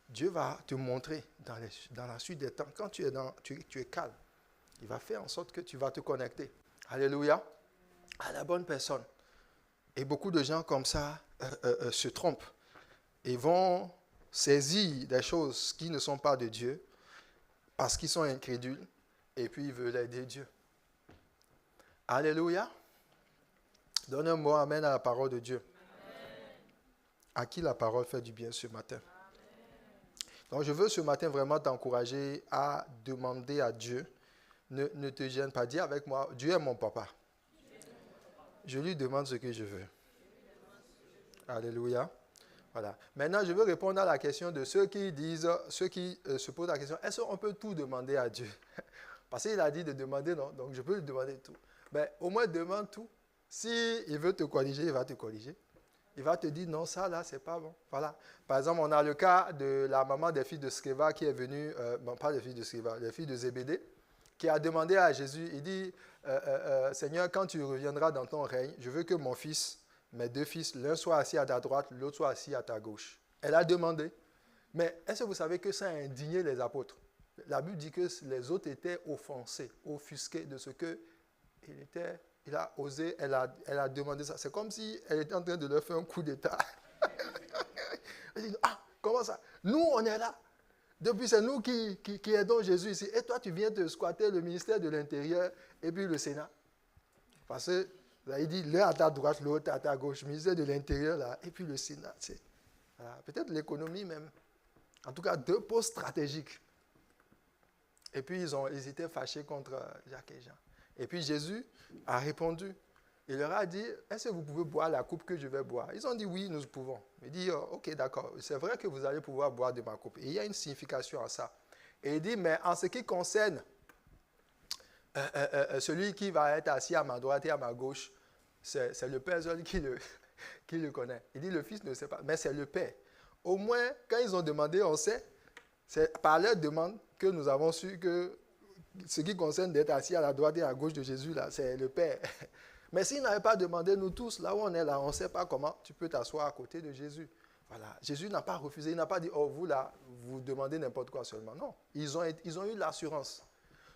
Dieu va te montrer dans la suite des temps. Quand tu es calme, il va faire en sorte que tu vas te connecter. Alléluia. À la bonne personne. Et beaucoup de gens comme ça se trompent et vont saisir des choses qui ne sont pas de Dieu parce qu'ils sont incrédules et puis ils veulent aider Dieu. Alléluia. Donne un mot amen à la parole de Dieu. Amen. À qui la parole fait du bien ce matin. Amen. Donc je veux ce matin vraiment t'encourager à demander à Dieu. Ne te gêne pas. Dis avec moi, Dieu est mon papa. Je lui demande ce que je veux. Alléluia. Voilà. Maintenant, je veux répondre à la question de ceux qui se posent la question, est-ce qu'on peut tout demander à Dieu? Parce qu'il a dit de demander, non? Donc je peux lui demander tout. Mais au moins demande tout. S'il veut te corriger, il va te corriger. Il va te dire, non, ça là, c'est pas bon. Voilà. Par exemple, on a le cas de la maman des filles de Sceva qui est venue, pas des filles de Sceva, les filles de Zébédée, qui a demandé à Jésus, il dit, Seigneur, quand tu reviendras dans ton règne, je veux que mes deux fils, l'un soit assis à ta droite, l'autre soit assis à ta gauche. Elle a demandé. Mais est-ce que vous savez que ça a indigné les apôtres? La Bible dit que les autres étaient offensés, offusqués de ce que il a osé, elle a demandé ça. C'est comme si elle était en train de leur faire un coup d'état. Elle dit, ah, comment ça? Nous, on est là. Depuis, c'est nous qui aidons Jésus ici. Et toi, tu viens te squatter le ministère de l'Intérieur et puis le Sénat. Parce que, là, il dit, l'un à ta droite, l'autre à ta gauche. Le ministère de l'Intérieur, là, et puis le Sénat. Voilà. Peut-être l'économie même. En tout cas, deux postes stratégiques. Et puis, ils étaient fâchés contre Jacques et Jean. Et puis, Jésus a répondu. Il leur a dit, est-ce que vous pouvez boire la coupe que je vais boire? Ils ont dit, oui, nous pouvons. Il dit, ok, d'accord, c'est vrai que vous allez pouvoir boire de ma coupe. Et il y a une signification à ça. Et il dit, mais en ce qui concerne celui qui va être assis à ma droite et à ma gauche, c'est le Père seul qui le connaît. Il dit, le Fils ne sait pas, mais c'est le Père. Au moins, quand ils ont demandé, on sait, c'est par leur demande que nous avons su que ce qui concerne d'être assis à la droite et à la gauche de Jésus, là, c'est le Père. Mais s'il n'avait pas demandé, nous tous, là où on est là, on ne sait pas comment tu peux t'asseoir à côté de Jésus. Voilà. Jésus n'a pas refusé, il n'a pas dit, oh, vous là, vous demandez n'importe quoi seulement. Non, ils ont eu l'assurance.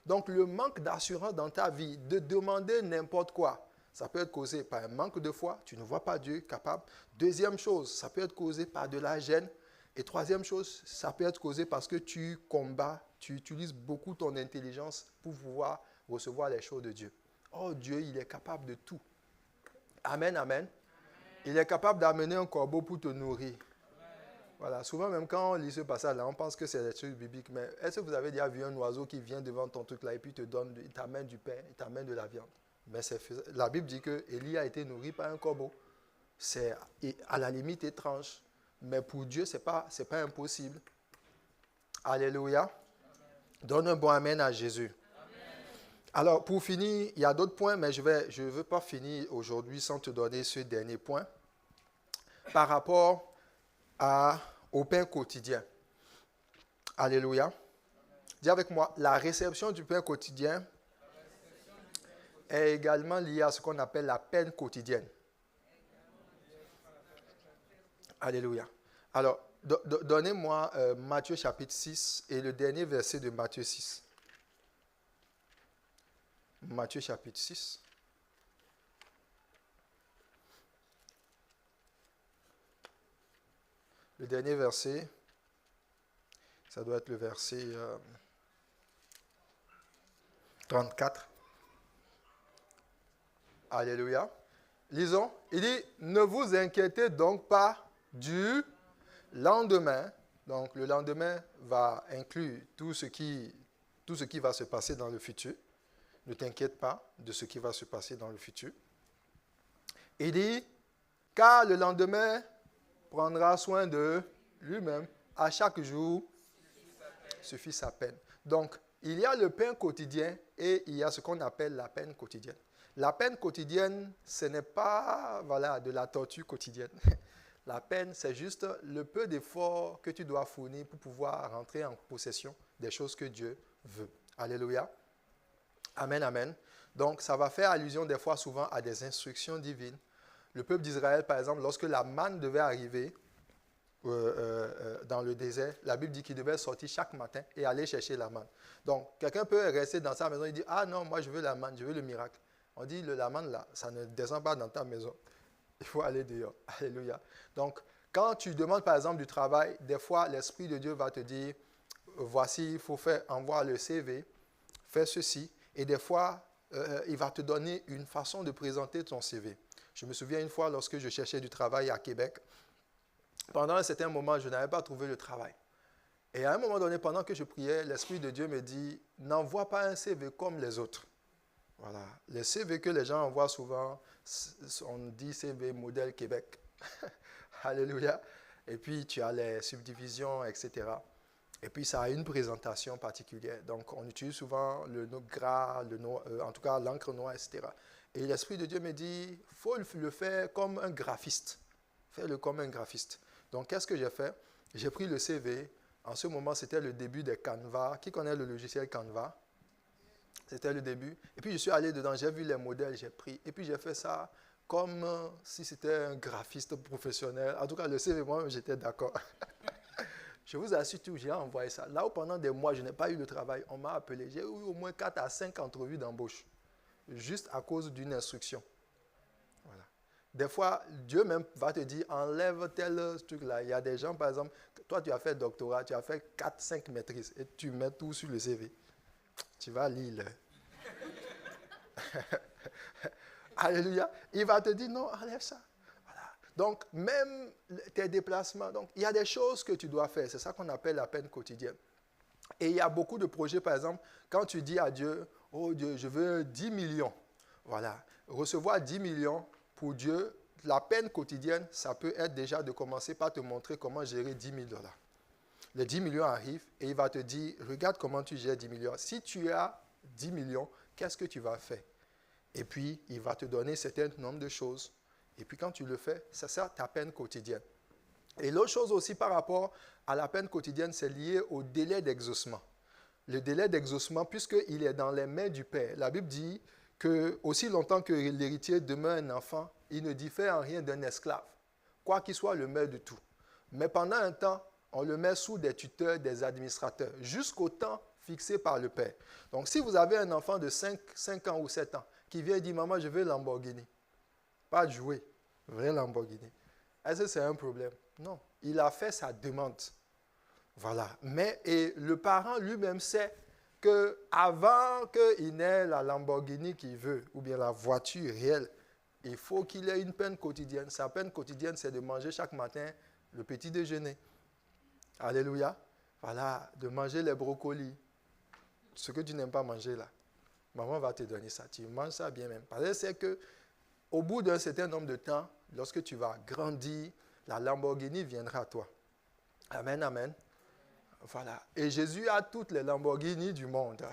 Donc, le manque d'assurance dans ta vie, de demander n'importe quoi, ça peut être causé par un manque de foi, tu ne vois pas Dieu capable. Deuxième chose, ça peut être causé par de la gêne. Et troisième chose, ça peut être causé parce que tu combats, tu utilises beaucoup ton intelligence pour pouvoir recevoir les choses de Dieu. Oh, Dieu, il est capable de tout. Amen, amen. Il est capable d'amener un corbeau pour te nourrir. Voilà, souvent même quand on lit ce passage-là, on pense que c'est des trucs bibliques. Mais est-ce que vous avez déjà vu un oiseau qui vient devant ton truc là et puis il t'amène du pain, il t'amène de la viande? Mais la Bible dit que Élie a été nourri par un corbeau. C'est à la limite étrange. Mais pour Dieu, ce n'est pas impossible. Alléluia. Donne un bon amen à Jésus. Alors, pour finir, il y a d'autres points, mais je ne veux pas finir aujourd'hui sans te donner ce dernier point. Par rapport au pain quotidien. Alléluia. Dis avec moi, la réception du pain quotidien est également liée à ce qu'on appelle la peine quotidienne. Alléluia. Alors, donnez-moi Matthieu chapitre 6 et le dernier verset de Matthieu 6. Matthieu chapitre 6. Le dernier verset, ça doit être le verset 34. Alléluia. Lisons. Il dit, ne vous inquiétez donc pas du lendemain. Donc, le lendemain va inclure tout ce qui tout ce qui va se passer dans le futur. Ne t'inquiète pas de ce qui va se passer dans le futur. Il dit, car le lendemain prendra soin de lui-même. À chaque jour suffit sa peine. Donc, il y a le pain quotidien et il y a ce qu'on appelle la peine quotidienne. La peine quotidienne, ce n'est pas de la torture quotidienne. La peine, c'est juste le peu d'efforts que tu dois fournir pour pouvoir rentrer en possession des choses que Dieu veut. Alléluia. Amen, amen. Donc, ça va faire allusion des fois souvent à des instructions divines. Le peuple d'Israël, par exemple, lorsque la manne devait arriver dans le désert, la Bible dit qu'il devait sortir chaque matin et aller chercher la manne. Donc, quelqu'un peut rester dans sa maison et dire, « Ah non, moi je veux la manne, je veux le miracle. » On dit, la manne là, ça ne descend pas dans ta maison. Il faut aller dehors. Alléluia. Donc, quand tu demandes par exemple du travail, des fois l'Esprit de Dieu va te dire, voici, il faut faire, envoie le CV, fais ceci. Et des fois, il va te donner une façon de présenter ton CV. Je me souviens une fois lorsque je cherchais du travail à Québec, pendant un certain moment, je n'avais pas trouvé le travail. Et à un moment donné, pendant que je priais, l'Esprit de Dieu me dit, n'envoie pas un CV comme les autres. Voilà. Les CV que les gens envoient souvent, on dit CV modèle Québec. Alléluia. Et puis, tu as les subdivisions, etc. Et puis, ça a une présentation particulière. Donc, on utilise souvent le gras, en tout cas l'encre noire, etc. Et l'Esprit de Dieu me dit, il faut le faire comme un graphiste. Fais-le comme un graphiste. Donc, qu'est-ce que j'ai fait? J'ai pris le CV. En ce moment, c'était le début de Canva. Qui connaît le logiciel Canva? C'était le début. Et puis, je suis allé dedans, j'ai vu les modèles, j'ai pris. Et puis, j'ai fait ça comme si c'était un graphiste professionnel. En tout cas, le CV, moi, j'étais d'accord. Je vous assure, j'ai envoyé ça. Là où pendant des mois, je n'ai pas eu de travail, on m'a appelé. J'ai eu au moins 4 à 5 entrevues d'embauche, juste à cause d'une instruction. Voilà. Des fois, Dieu même va te dire, enlève tel truc-là. Il y a des gens, par exemple, toi, tu as fait doctorat, tu as fait 4, 5 maîtrises, et tu mets tout sur le CV. Tu vas lire. Alléluia. Il va te dire, non, enlève ça. Donc, même tes déplacements, donc, il y a des choses que tu dois faire. C'est ça qu'on appelle la peine quotidienne. Et il y a beaucoup de projets, par exemple, quand tu dis à Dieu, oh Dieu, je veux 10 millions. Voilà. Recevoir 10 millions, pour Dieu, la peine quotidienne, ça peut être déjà de commencer par te montrer comment gérer 10 000 $. Les 10 millions arrivent et il va te dire, regarde comment tu gères 10 millions. Si tu as 10 millions, qu'est-ce que tu vas faire? Et puis, il va te donner un certain nombre de choses. Et puis quand tu le fais, ça sert ta peine quotidienne. Et l'autre chose aussi par rapport à la peine quotidienne, c'est lié au délai d'exaucement. Le délai d'exaucement, puisqu'il est dans les mains du Père. La Bible dit que aussi longtemps que l'héritier demeure un enfant, il ne diffère en rien d'un esclave, quoi qu'il soit le maître de tout. Mais pendant un temps, on le met sous des tuteurs, des administrateurs, jusqu'au temps fixé par le Père. Donc si vous avez un enfant de 5 ans ou 7 ans qui vient et dit « Maman, je veux Lamborghini », pas de jouer, vrai Lamborghini. Est-ce que c'est un problème? Non. Il a fait sa demande. Voilà. Mais et le parent lui-même sait qu'avant qu'il n'ait la Lamborghini qu'il veut, ou bien la voiture réelle, il faut qu'il ait une peine quotidienne. Sa peine quotidienne, c'est de manger chaque matin le petit déjeuner. Alléluia. Voilà, de manger les brocolis. Ce que tu n'aimes pas manger là. Maman va te donner ça. Tu manges ça bien même. Parce que c'est que au bout d'un certain nombre de temps, lorsque tu vas grandir, la Lamborghini viendra à toi. Amen, amen. Voilà. Et Jésus a toutes les Lamborghini du monde.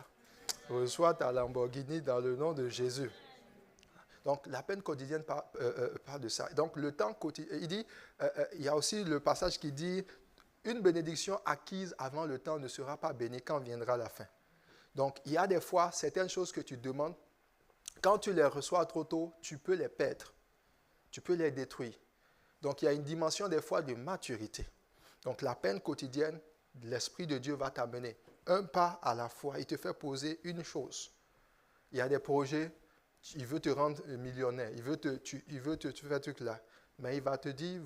Reçois ta Lamborghini dans le nom de Jésus. Donc, la peine quotidienne parle de ça. Donc, le temps quotidien, il dit, il y a aussi le passage qui dit, une bénédiction acquise avant le temps ne sera pas bénie quand viendra la fin. Donc, il y a des fois certaines choses que tu demandes, quand tu les reçois trop tôt, tu peux les perdre. Tu peux les détruire. Donc, il y a une dimension des fois de maturité. Donc, la peine quotidienne, l'Esprit de Dieu va t'amener un pas à la fois. Il te fait poser une chose. Il y a des projets, il veut te rendre millionnaire, il veut te faire truc là. Mais il va te dire,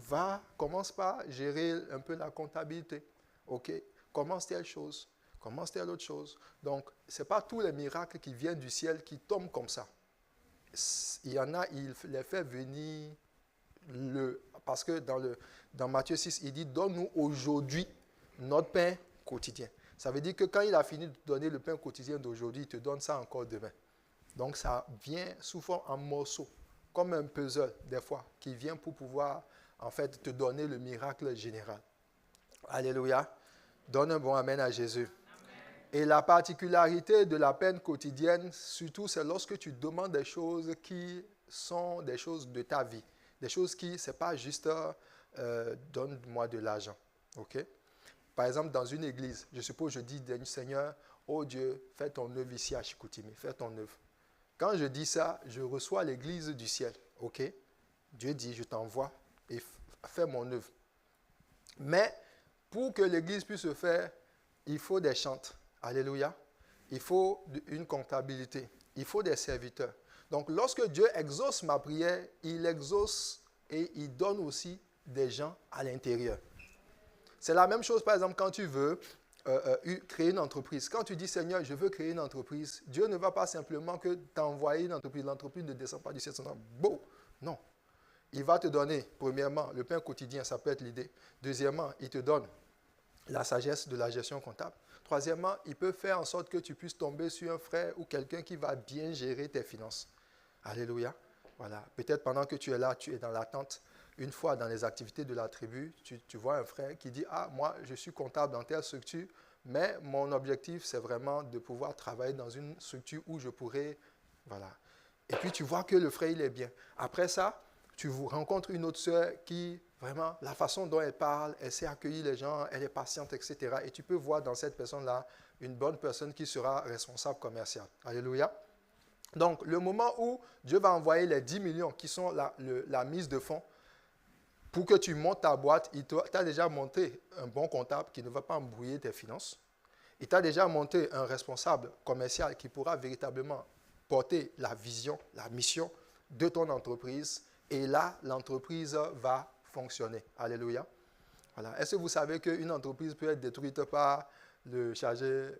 commence par gérer un peu la comptabilité. OK? Commence telle chose, commence telle autre chose. Donc, ce n'est pas tous les miracles qui viennent du ciel qui tombent comme ça. Il y en a, il les fait venir, parce que dans Matthieu 6, il dit, donne-nous aujourd'hui notre pain quotidien. Ça veut dire que quand il a fini de te donner le pain quotidien d'aujourd'hui, il te donne ça encore demain. Donc ça vient souvent en morceaux, comme un puzzle des fois, qui vient pour pouvoir en fait te donner le miracle général. Alléluia. Donne un bon amen à Jésus. Et la particularité de la peine quotidienne, surtout, c'est lorsque tu demandes des choses qui sont des choses de ta vie. Des choses qui, ce n'est pas juste donne-moi de l'argent. OK? Par exemple, dans une église, je suppose, je dis, Seigneur, oh Dieu, fais ton œuvre ici à Chicoutimi, fais ton œuvre. Quand je dis ça, je reçois l'église du ciel. OK? Dieu dit, je t'envoie et fais mon œuvre. Mais pour que l'église puisse se faire, il faut des chantes. Alléluia. Il faut une comptabilité. Il faut des serviteurs. Donc, lorsque Dieu exauce ma prière, il exauce et il donne aussi des gens à l'intérieur. C'est la même chose, par exemple, quand tu veux créer une entreprise. Quand tu dis, Seigneur, je veux créer une entreprise, Dieu ne va pas simplement que t'envoyer une entreprise. L'entreprise ne descend pas du ciel. Bon, non. Il va te donner, premièrement, le pain quotidien, ça peut être l'idée. Deuxièmement, il te donne la sagesse de la gestion comptable. Troisièmement, il peut faire en sorte que tu puisses tomber sur un frère ou quelqu'un qui va bien gérer tes finances. Alléluia. Voilà. Peut-être pendant que tu es là, tu es dans l'attente. Une fois dans les activités de la tribu, tu vois un frère qui dit « Ah, moi, je suis comptable dans telle structure, mais mon objectif, c'est vraiment de pouvoir travailler dans une structure où je pourrais... » Voilà. Et puis, tu vois que le frère, il est bien. Après ça, tu rencontres une autre sœur qui, vraiment, la façon dont elle parle, elle sait accueillir les gens, elle est patiente, etc. Et tu peux voir dans cette personne-là une bonne personne qui sera responsable commercial. Alléluia. Donc, le moment où Dieu va envoyer les 10 millions qui sont la mise de fonds, pour que tu montes ta boîte, il t'a déjà monté un bon comptable qui ne va pas embrouiller tes finances. Il t'a déjà monté un responsable commercial qui pourra véritablement porter la vision, la mission de ton entreprise. Et là, l'entreprise va fonctionner. Alléluia. Voilà. Est-ce que vous savez qu'une entreprise peut être détruite par le chargé,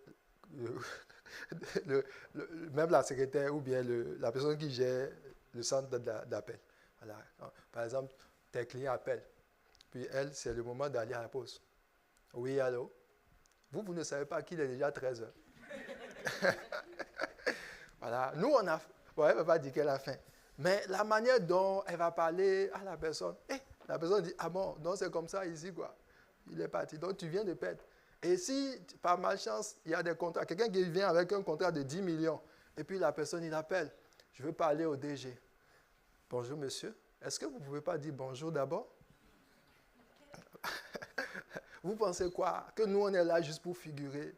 même la secrétaire ou bien la personne qui gère le centre d'appel. Voilà. Par exemple, tes clients appellent. Puis elle, c'est le moment d'aller à la pause. Oui, allô? Vous ne savez pas qu'il est déjà 13 heures. Voilà. Nous, on a... Bon, elle ne va pas dire qu'elle a faim. Mais la manière dont elle va parler à la personne, la personne dit, ah bon, donc c'est comme ça ici, quoi. Il est parti. Donc tu viens de perdre. Et si, par malchance, il y a des contrats, quelqu'un qui vient avec un contrat de 10 millions, et puis la personne, il appelle, je veux parler au DG. Bonjour, monsieur. Est-ce que vous ne pouvez pas dire bonjour d'abord? Vous pensez quoi? Que nous, on est là juste pour figurer.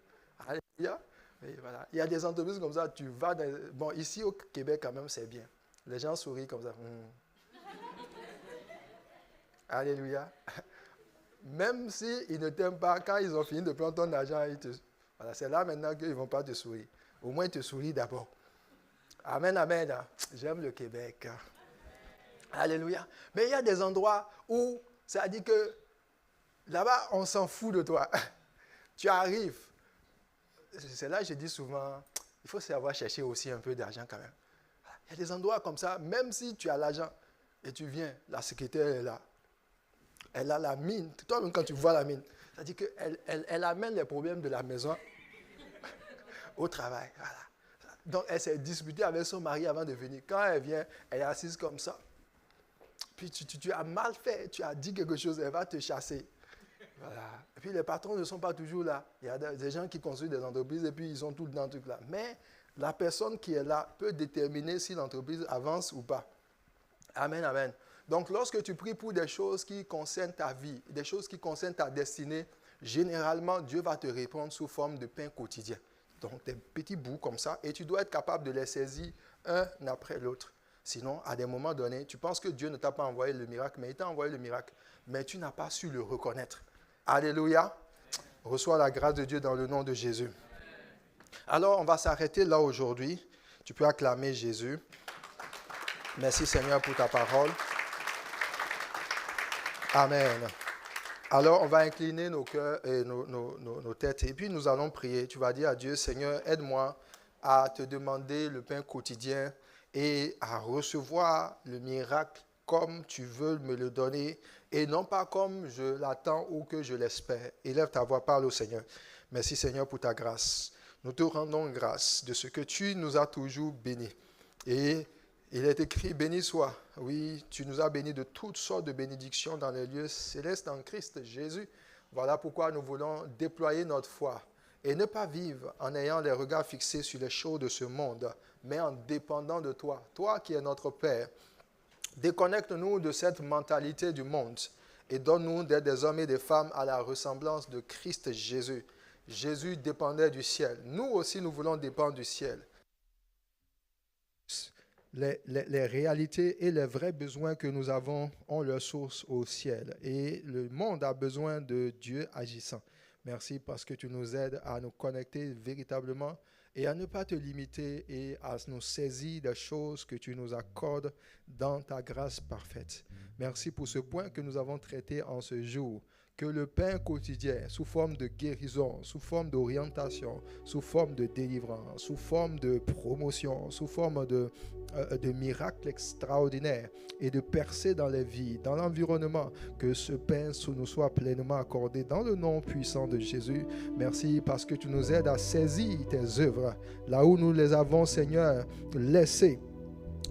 Alléluia. Et voilà. Il y a des entreprises comme ça, tu vas dans... Bon, ici au Québec, quand même, c'est bien. Les gens sourient comme ça. Alléluia. Même s'ils ne t'aiment pas, quand ils ont fini de prendre ton argent, voilà, c'est là maintenant qu'ils ne vont pas te sourire. Au moins, ils te sourient d'abord. Amen, amen. J'aime le Québec. Alléluia. Mais il y a des endroits où ça dit que là-bas, on s'en fout de toi. Tu arrives. C'est là que je dis souvent, il faut savoir chercher aussi un peu d'argent quand même. Il y a des endroits comme ça, même si tu as l'argent et tu viens, la secrétaire est là. Elle a la mine. Toi-même, quand tu vois la mine, ça dit qu'elle amène les problèmes de la maison au travail. Voilà. Donc, elle s'est disputée avec son mari avant de venir. Quand elle vient, elle est assise comme ça. Puis tu as mal fait, tu as dit quelque chose, elle va te chasser. Voilà. Et puis les patrons ne sont pas toujours là. Il y a des gens qui construisent des entreprises et puis ils sont tout dans le truc là. Mais la personne qui est là peut déterminer si l'entreprise avance ou pas. Amen, amen. Donc lorsque tu pries pour des choses qui concernent ta vie, des choses qui concernent ta destinée, généralement Dieu va te répondre sous forme de pain quotidien. Donc des petits bouts comme ça et tu dois être capable de les saisir un après l'autre. Sinon, à des moments donnés, tu penses que Dieu ne t'a pas envoyé le miracle, mais il t'a envoyé le miracle, mais tu n'as pas su le reconnaître. Alléluia. Reçois la grâce de Dieu dans le nom de Jésus. Alors, on va s'arrêter là aujourd'hui. Tu peux acclamer Jésus. Merci Seigneur pour ta parole. Amen. Alors, on va incliner nos cœurs et nos têtes et puis nous allons prier. Tu vas dire à Dieu, Seigneur, aide-moi à te demander le pain quotidien et à recevoir le miracle comme tu veux me le donner et non pas comme je l'attends ou que je l'espère. Élève ta voix, parle au Seigneur. Merci Seigneur pour ta grâce. Nous te rendons grâce de ce que tu nous as toujours bénis. Et il est écrit, béni soit. Oui, tu nous as bénis de toutes sortes de bénédictions dans les lieux célestes en Christ Jésus. Voilà pourquoi nous voulons déployer notre foi et ne pas vivre en ayant les regards fixés sur les choses de ce monde, mais en dépendant de toi. Toi qui es notre Père, déconnecte-nous de cette mentalité du monde et donne-nous d'être des hommes et des femmes à la ressemblance de Christ Jésus. Jésus dépendait du ciel. Nous aussi, nous voulons dépendre du ciel. Les réalités et les vrais besoins que nous avons ont leur source au ciel. Et le monde a besoin de Dieu agissant. Merci parce que tu nous aides à nous connecter véritablement et à ne pas te limiter et à nous saisir des choses que tu nous accordes dans ta grâce parfaite. Merci pour ce point que nous avons traité en ce jour. Que le pain quotidien, sous forme de guérison, sous forme d'orientation, sous forme de délivrance, sous forme de promotion, sous forme de miracles extraordinaires et de percées dans les vies, dans l'environnement, que ce pain nous soit pleinement accordé dans le nom puissant de Jésus. Merci parce que tu nous aides à saisir tes œuvres, là où nous les avons, Seigneur, laissées.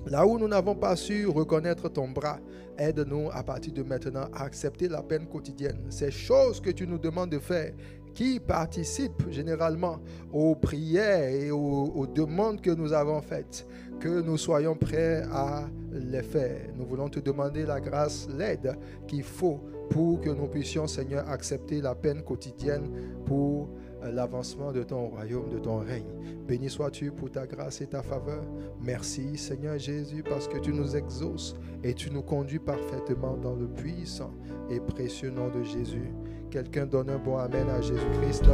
Là où nous n'avons pas su reconnaître ton bras, aide-nous à partir de maintenant à accepter la peine quotidienne. Ces choses que tu nous demandes de faire, qui participent généralement aux prières et aux demandes que nous avons faites, que nous soyons prêts à les faire. Nous voulons te demander la grâce, l'aide qu'il faut pour que nous puissions, Seigneur, accepter la peine quotidienne pour l'avancement de ton royaume, de ton règne. Béni sois-tu pour ta grâce et ta faveur. Merci Seigneur Jésus parce que tu nous exauces et tu nous conduis parfaitement dans le puissant et précieux nom de Jésus. Quelqu'un donne un bon amen à Jésus-Christ.